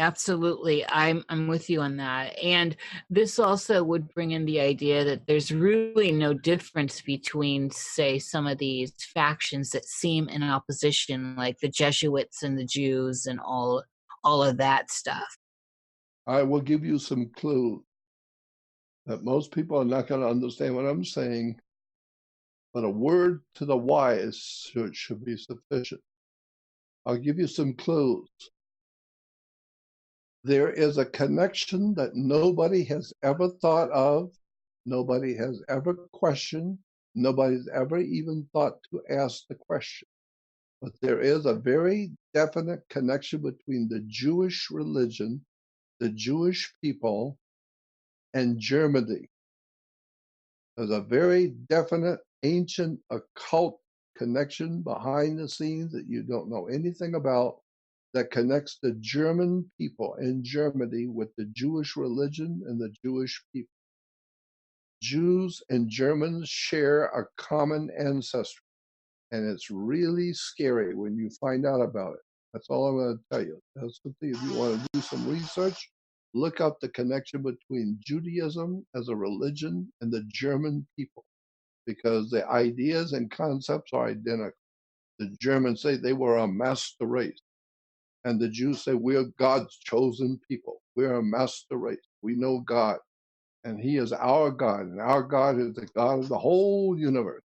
E: absolutely, I'm with you on that. And this also would bring in the idea that there's really no difference between, say, some of these factions that seem in opposition, like the Jesuits and the Jews and all of that stuff.
D: I will give you some clues that most people are not going to understand what I'm saying, but a word to the wise should be sufficient. I'll give you some clues. There is a connection that nobody has ever thought of, nobody has ever questioned, nobody's ever even thought to ask the question. But there is a very definite connection between the Jewish religion, the Jewish people, and Germany. There's a very definite ancient occult connection behind the scenes that you don't know anything about, that connects the German people in Germany with the Jewish religion and the Jewish people. Jews and Germans share a common ancestry, and it's really scary when you find out about it. That's all I'm going to tell you. That's something, if you want to do some research, look up the connection between Judaism as a religion and the German people, because the ideas and concepts are identical. The Germans say they were a master race, and the Jews say we're God's chosen people. We're a master race. We know God, and He is our God, and our God is the God of the whole universe.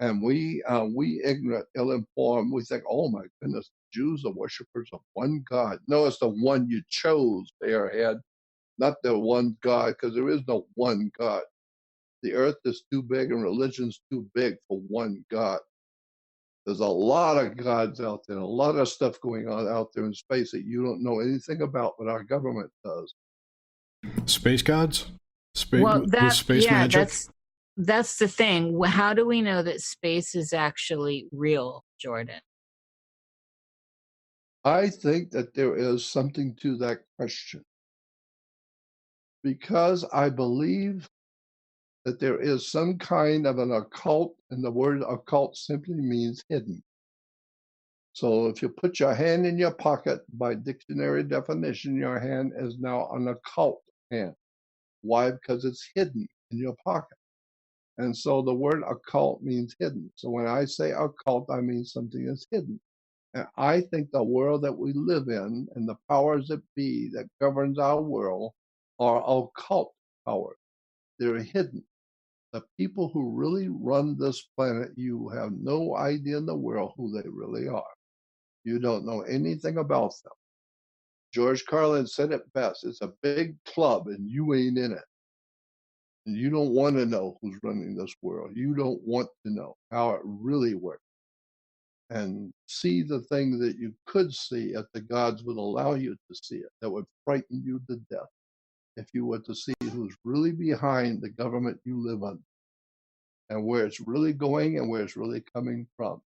D: And we ignorant, ill-informed, we think, oh my goodness, Jews are worshipers of one God. No, it's the one you chose, Airhead, not the one God, because there is no one God. The earth is too big and religion's too big for one God. There's a lot of gods out there, a lot of stuff going on out there in space that you don't know anything about, but our government does.
C: Space gods?
E: Well,
C: With space magic?
E: that's the thing. How do we know that space is actually real, Jordan?
D: I think that there is something to that question, because I believe that there is some kind of an occult, and the word occult simply means hidden. So if you put your hand in your pocket, by dictionary definition, your hand is now an occult hand. Why? Because it's hidden in your pocket. And so the word occult means hidden. So when I say occult, I mean something is hidden. And I think the world that we live in and the powers that be that governs our world are occult powers. They're hidden. The people who really run this planet, you have no idea in the world who they really are. You don't know anything about them. George Carlin said it best. It's a big club and you ain't in it. And you don't want to know who's running this world. You don't want to know how it really works. And see the thing that you could see if the gods would allow you to see it, that would frighten you to death if you were to see who's really behind the government you live under, and where it's really going and where it's really coming from.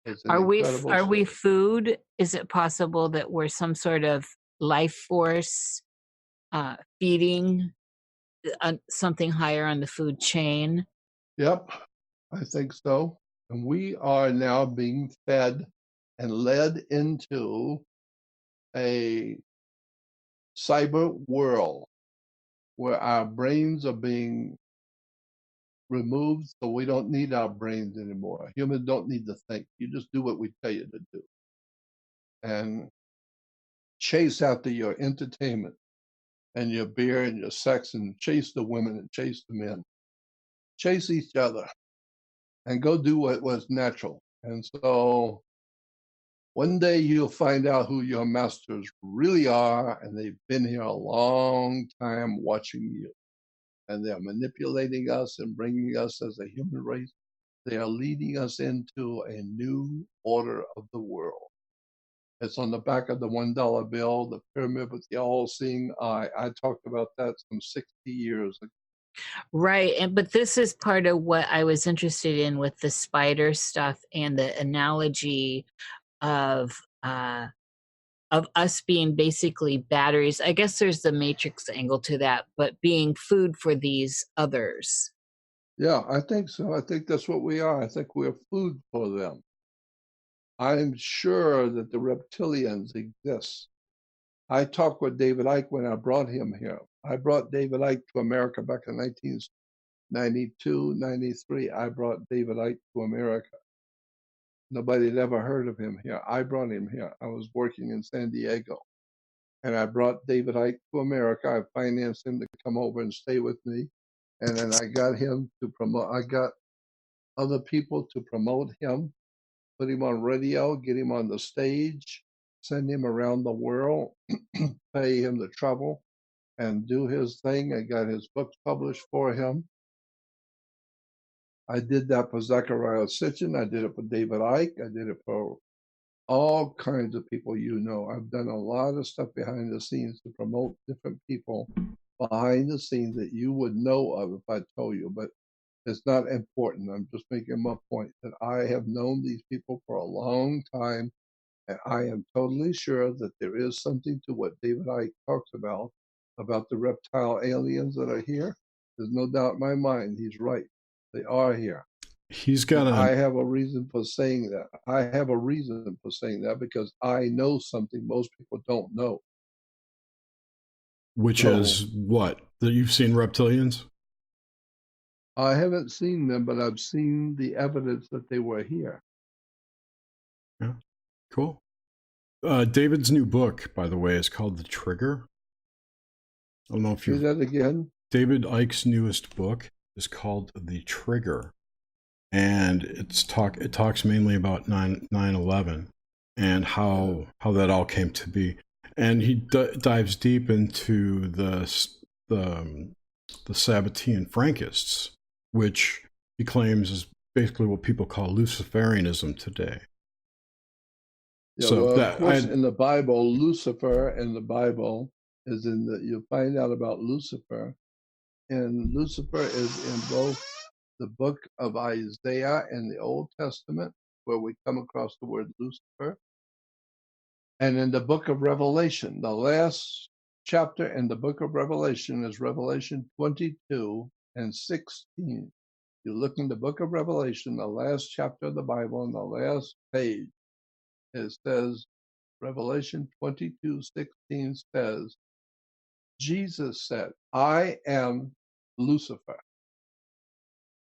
D: It's an incredible
E: Are we
D: story.
E: food? Is it possible that we're some sort of life force feeding something higher on the food chain.
D: Yep, I think so. And we are now being fed and led into a cyber world where our brains are being removed, so we don't need our brains anymore. Humans don't need to think. You just do what we tell you to do. And chase after your entertainment and your beer and your sex and chase the women and chase the men. Chase each other and go do what was natural. And so one day you'll find out who your masters really are, and they've been here a long time watching you. And they're manipulating us and bringing us as a human race. They are leading us into a new order of the world. It's on the back of the $1 bill, the pyramid with the all-seeing eye. I talked about that some 60 years ago.
E: Right. But this is part of what I was interested in with the spider stuff and the analogy of us being basically batteries. I guess there's the matrix angle to that, but being food for these others.
D: Yeah, I think so. I think that's what we are. I think we're food for them. I'm sure that the reptilians exist. I talked with David Icke when I brought him here. I brought David Icke to America back in 1992, 93. I brought David Icke to America. Nobody had ever heard of him here. I brought him here. I was working in San Diego. And I brought David Icke to America. I financed him to come over and stay with me. And then I got him to promote, I got other people to promote him, put him on radio, get him on the stage, send him around the world, pay him to travel and do his thing. I got his books published for him. I did that for Zachariah Sitchin. I did it for David Icke. I did it for all kinds of people you know. I've done a lot of stuff behind the scenes to promote different people behind the scenes that you would know of if I told you, but it's not important. I'm just making my point that I have known these people for a long time, and I am totally sure that there is something to what David Icke talks about the reptile aliens that are here. There's no doubt in my mind he's right. They are here.
C: He's got
D: I have a reason for saying that. I have a reason for saying that because I know something most people don't know.
C: Which is what? That you've seen reptilians?
D: I haven't seen them, but I've seen the evidence that they were here.
C: Yeah, cool. David's new book, by the way, is called The Trigger. I don't know if you...
D: Say that again?
C: David Icke's newest book is called The Trigger. And it talks mainly about 9/11 and how that all came to be. And he dives deep into the Sabbatean Frankists, which he claims is basically what people call Luciferianism today.
D: Yeah, so well, of course, in the Bible, Lucifer in the Bible is in the, you'll find out about Lucifer. And Lucifer is in both the book of Isaiah in the Old Testament, where we come across the word Lucifer, and in the book of Revelation. The last chapter in the book of Revelation is Revelation 22 and 16. You look in the book of Revelation, the last chapter of the Bible, and the last page, it says, Revelation 22:16 says, Jesus said, I am Lucifer.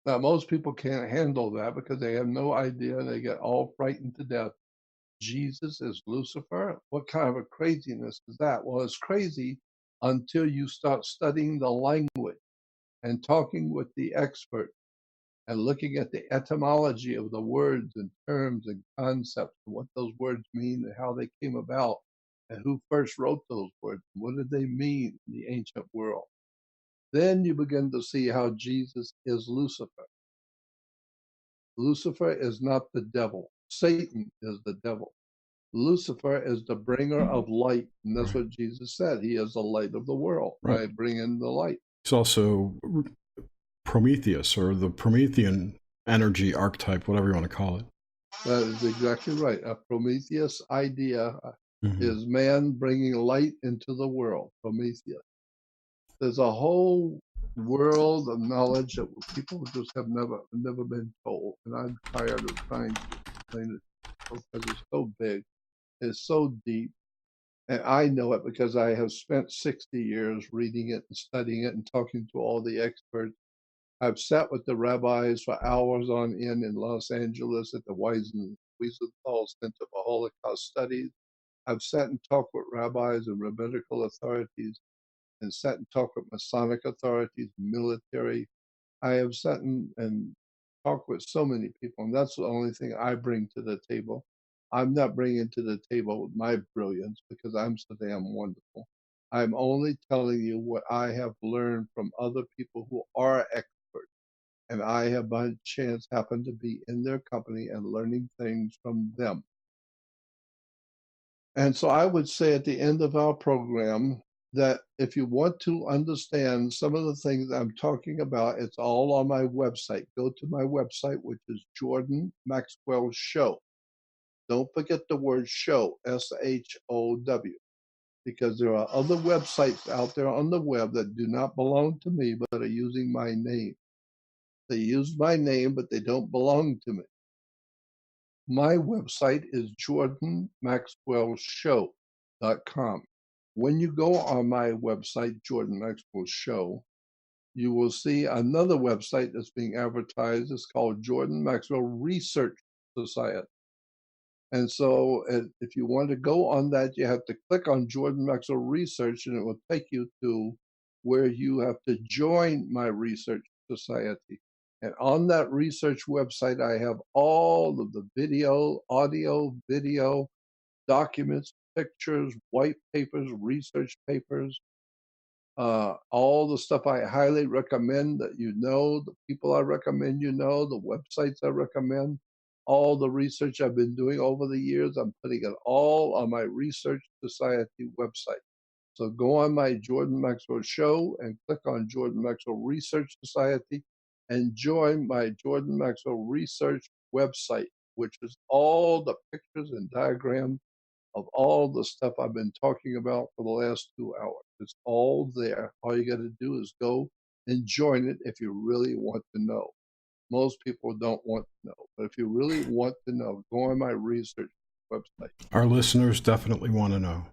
D: Now, most people can't handle that because they have no idea. They get all frightened to death. Jesus is Lucifer? What kind of a craziness is that? Well, it's crazy until you start studying the language and talking with the expert and looking at the etymology of the words and terms and concepts and what those words mean and how they came about and who first wrote those words. What did they mean in the ancient world? Then you begin to see how Jesus is Lucifer. Lucifer is not the devil. Satan is the devil. Lucifer is the bringer of light. And that's what Jesus said. He is the light of the world. Right. I bring in the light.
C: It's also Prometheus, or the Promethean energy archetype, whatever you want to call it.
D: That is exactly right. A Prometheus idea is man bringing light into the world. Prometheus. There's a whole world of knowledge that people just have never been told, and I'm tired of trying to explain it because it's so big, it's so deep, and I know it because I have spent 60 years reading it and studying it and talking to all the experts. I've sat with the rabbis for hours on end in Los Angeles at the Wiesenthal Center for Holocaust Studies. I've sat and talked with rabbis and rabbinical authorities and sat and talked with Masonic authorities, military. I have sat and talked with so many people, and that's the only thing I bring to the table. I'm not bringing to the table my brilliance because I'm so damn wonderful. I'm only telling you what I have learned from other people who are experts, and I have by chance happened to be in their company and learning things from them. And so I would say at the end of our program that if you want to understand some of the things I'm talking about, it's all on my website. Go to my website, which is Jordan Maxwell Show. Don't forget the word show, SHOW, because there are other websites out there on the web that do not belong to me, but are using my name. They use my name, but they don't belong to me. My website is jordanmaxwellshow.com. When you go on my website, Jordan Maxwell Show, you will see another website that's being advertised. It's called Jordan Maxwell Research Society. And so if you want to go on that, you have to click on Jordan Maxwell Research, and it will take you to where you have to join my research society. And on that research website, I have all of the audio, video, documents, pictures, white papers, research papers, all the stuff I highly recommend that you know, the people I recommend you know, the websites I recommend, all the research I've been doing over the years, I'm putting it all on my Research Society website. So go on my Jordan Maxwell Show and click on Jordan Maxwell Research Society and join my Jordan Maxwell Research website, which is all the pictures and diagrams of all the stuff I've been talking about for the last 2 hours. It's all there. All you got to do is go and join it if you really want to know. Most people don't want to know, but if you really want to know, go on my research website.
C: Our listeners definitely want to know.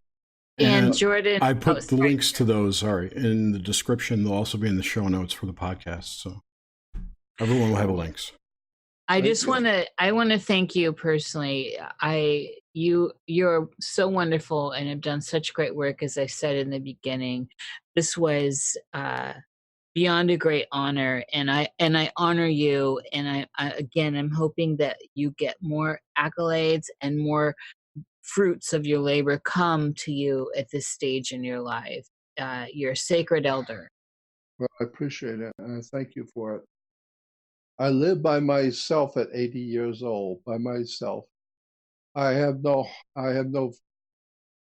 E: And Jordan,
C: I put the links to those, in the description. They'll also be in the show notes for the podcast. So everyone will have links.
E: I want to thank you personally. You're so wonderful and have done such great work. As I said in the beginning, this was beyond a great honor, and I honor you. And I'm hoping that you get more accolades and more fruits of your labor come to you at this stage in your life. You're a sacred elder.
D: Well, I appreciate it, and I thank you for it. I live by myself at 80 years old, by myself. I have no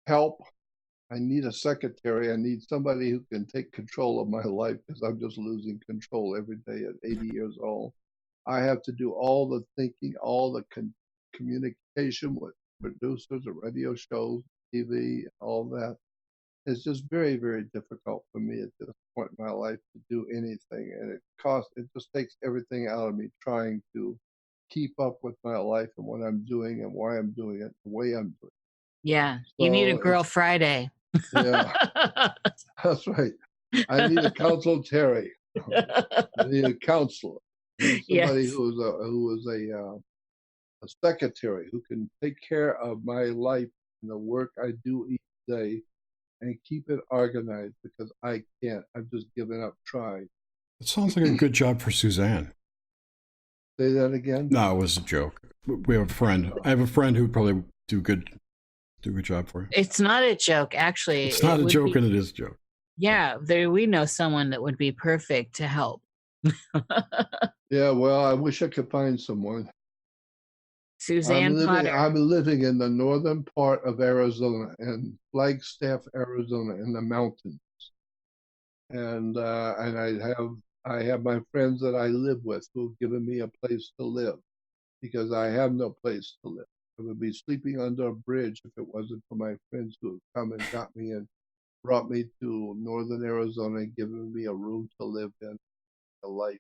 D: help. I need a secretary. I need somebody who can take control of my life because I'm just losing control every day at 80 years old. I have to do all the thinking, all the communication with producers of radio shows, TV, all that. It's just very, very difficult for me at this point in my life to do anything. And it just takes everything out of me trying to keep up with my life and what I'm doing and why I'm doing it, the way I'm doing it.
E: Yeah, you need a Girl Friday.
D: Yeah, that's right. I need a consultary. I need a counselor. Somebody who is a secretary who can take care of my life and the work I do each day and keep it organized because I can't. I've just given up trying.
C: It sounds like a good job for Suzanne.
D: Say that again?
C: No, it was a joke. We have a friend. I have a friend who would probably do a good job for you.
E: It's not a joke, actually.
C: It's not a joke, and it is a joke.
E: Yeah, we know someone that would be perfect to help.
D: Yeah, well, I wish I could find someone.
E: Suzanne Potter.
D: I'm living in the northern part of Arizona, in Flagstaff, Arizona, in the mountains, and I have my friends that I live with who've given me a place to live because I have no place to live. I would be sleeping under a bridge if it wasn't for my friends who have come and got me in brought me to northern Arizona and given me a room to live in, a life,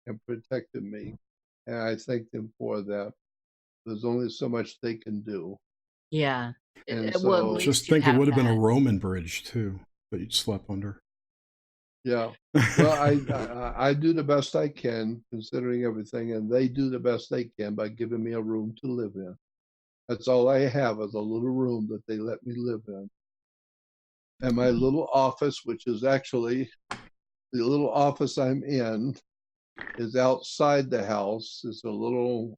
D: and protected me. And I thank them for that. There's only so much they can do.
E: Yeah.
D: And
E: Well, at
D: so,
E: least
C: Just
E: you
C: think it
E: have
C: would have been a
E: that.
C: Roman bridge too that you'd slept under.
D: yeah. Well, I do the best I can considering everything, and they do the best they can by giving me a room to live in. That's all I have is a little room that they let me live in. And my little office, which is actually the little office I'm in, is outside the house. It's a little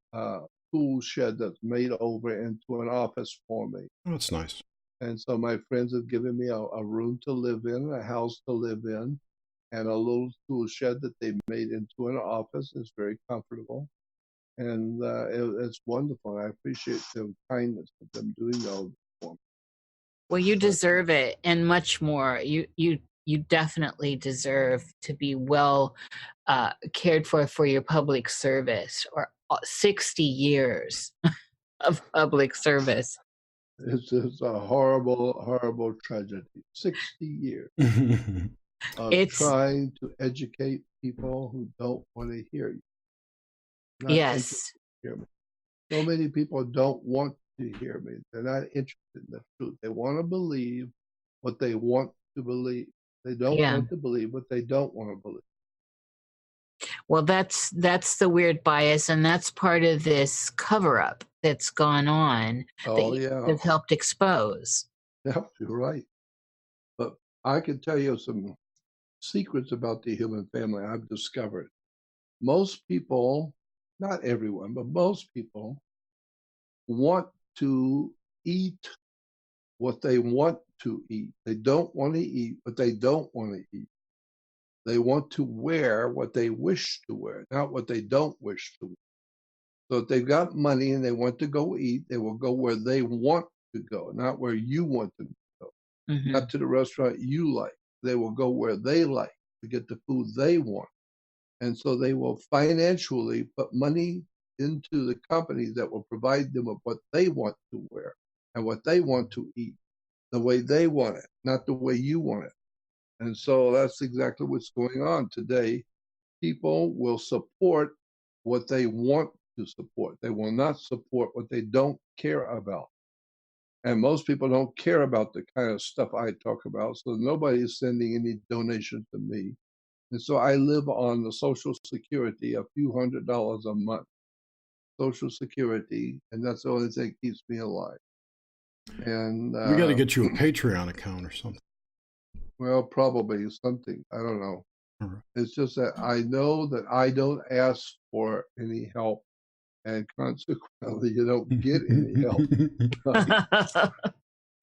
D: tool shed that's made over into an office for me.
C: Oh, that's nice.
D: And so my friends have given me a room to live in, a house to live in, and a little tool shed that they made into an office. It's very comfortable. And it's wonderful. I appreciate the kindness of them doing all this for me.
E: Well, you deserve it and much more. You definitely deserve to be well cared for your public service, or 60 years of public service.
D: It's a horrible, horrible tragedy. 60 years of
E: It's
D: trying to educate people who don't want to hear you. Not interested
E: yes.
D: to hear me. So many people don't want to hear me. They're not interested in the truth. They want to believe what they want to believe. They don't
E: Yeah.
D: want to believe what they don't want to believe.
E: Well, that's the weird bias, and that's part of this cover up that's gone on that
D: Oh,
E: you
D: yeah.
E: have helped expose.
D: Yeah, you're right. But I can tell you some secrets about the human family I've discovered. Most people, not everyone, but most people want to eat what they want to eat. They don't want to eat what they don't want to eat. They want to wear what they wish to wear, not what they don't wish to wear. So if they've got money and they want to go eat, they will go where they want to go, not where you want them to go.
E: Mhm.
D: Not to the restaurant you like. They will go where they like to get the food they want. And so they will financially put money into the companies that will provide them with what they want to wear and what they want to eat, the way they want it, not the way you want it. And so that's exactly what's going on today. People will support what they want to support. They will not support what they don't care about. And most people don't care about the kind of stuff I talk about. So nobody is sending any donation to me. And so I live on the Social Security, a few $100s a month, Social Security, and that's the only thing that keeps me alive. And
C: We got to get you a Patreon account or something.
D: well, probably something. I don't know.
C: All right.
D: It's just that I know that I don't ask for any help, and consequently, you don't get any help.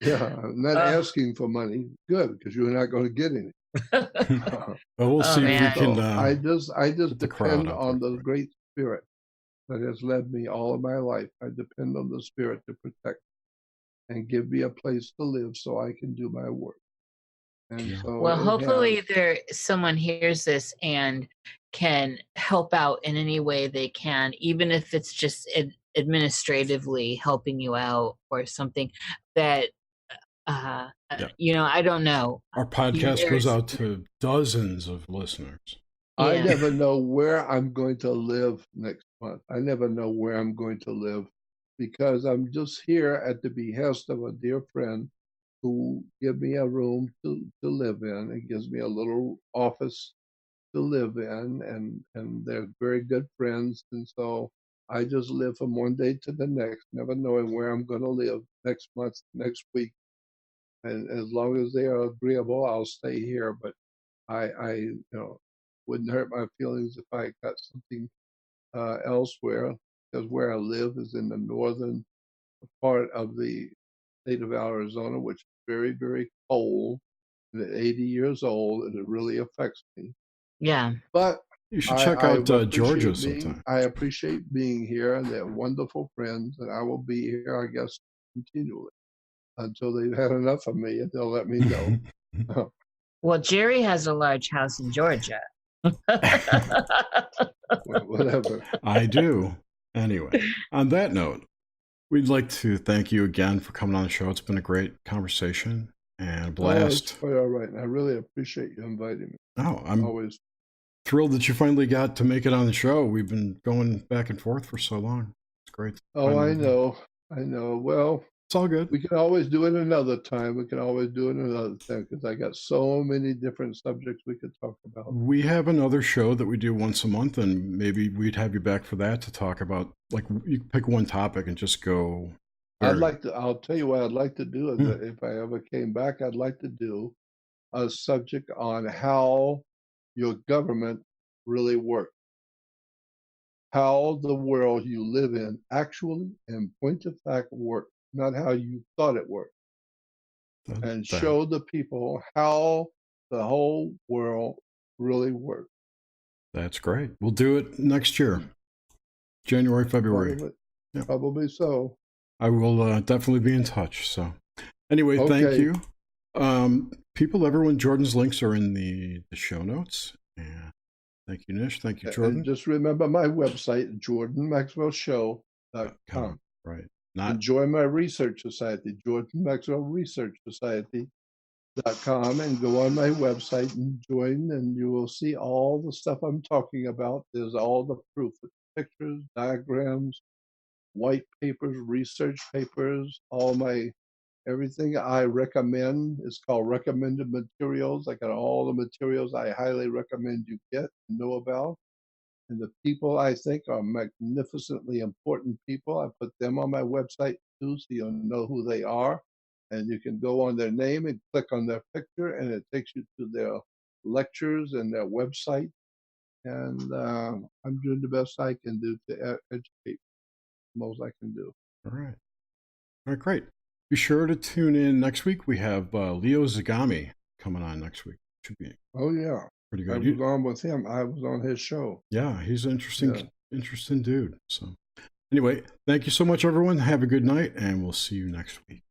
D: Yeah, I'm not asking for money. Good, because you're not going to get any.
C: Well, we'll see if we
E: man.
C: can.
D: So I just
C: get the crowd
D: depend
C: out
D: on
C: there.
D: the great spirit that has led me all of my life. I depend on the spirit to protect and give me a place to live so I can do my work. And
C: Yeah.
D: so
E: Well,
D: it
E: hopefully
D: has.
E: someone hears this and can help out in any way they can, even if it's just administratively helping you out or something that
C: Yeah.
E: I don't know.
C: Our podcast goes
E: There's-
C: out to dozens of listeners.
D: I
E: Yeah.
D: never know where I'm going to live next month. I never know where I'm going to live because I'm just here at the behest of a dear friend who give me a room to live in and gives me a little office to live in, and they're very good friends. And so I just live from one day to the next, never knowing where I'm going to live next month, next week. And as long as they are agreeable, I'll stay here. But I wouldn't hurt my feelings if I got something elsewhere, because where I live is in the northern part of the state of Arizona, which is very, very cold. And at 80 years old, and it really affects me.
E: Yeah.
D: But
C: You should check out Georgia sometime.
D: I appreciate being here, and they're wonderful friends, and I will be here, I guess, continually until they've had enough of me, and they'll let me know.
E: Well, Jerry has a large house in Georgia.
D: Whatever.
C: I do. Anyway, on that note, we'd like to thank you again for coming on the show. It's been a great conversation. and a
D: Oh, it's
C: blast.
D: quite all right. And I really appreciate you inviting me.
C: Oh, I'm
D: Always.
C: thrilled that you finally got to make it on the show. We've been going back and forth for so long. It's great. to
D: Oh,
C: finally
D: I
C: do it.
D: know. I know. Well,
C: It's all good.
D: we can always do it another time. We can always do it another time because I got so many different subjects we could talk about.
C: We have another show that we do once a month, and maybe we'd have you back for that to talk about, like, you pick one topic and just go.
D: I'll tell you what I'd like to do is
C: Hmm.
D: that if I ever came back, I'd like to do a subject on how your government really works. How the world you live in actually, in point of fact, works, not how you thought it worked. And show the people how the whole world really works.
C: That's great. We'll do it next year, January, February.
D: Probably so.
C: I will definitely be in touch. So anyway, thank
D: Okay.
C: you. Everyone, Jordan's links are in the show notes. And thank you, Nish. Thank you, Jordan.
D: And just remember my website, jordanmaxwellshow.com.
C: Right.
D: And join my research society, Jordan Maxwell Research Society.com, and go on my website and join, and you will see all the stuff I'm talking about. There's all the proof, pictures, diagrams, white papers, research papers, everything I recommend is called recommended materials. I got all the materials I highly recommend you get and know about. And the people I think are magnificently important people, I put them on my website too, so you'll know who they are. And you can go on their name and click on their picture, and it takes you to their lectures and their website. And I'm doing the best I can do to educate, most I can do.
C: All right. All right, great. Be sure to tune in next week. We have Leo Zagami coming on next week. Should be
D: Oh, yeah.
C: pretty
D: I
C: good.
D: was on with him. I was on his show.
C: Yeah, he's an interesting dude. So anyway, thank you so much, everyone. Have a good night, and we'll see you next week.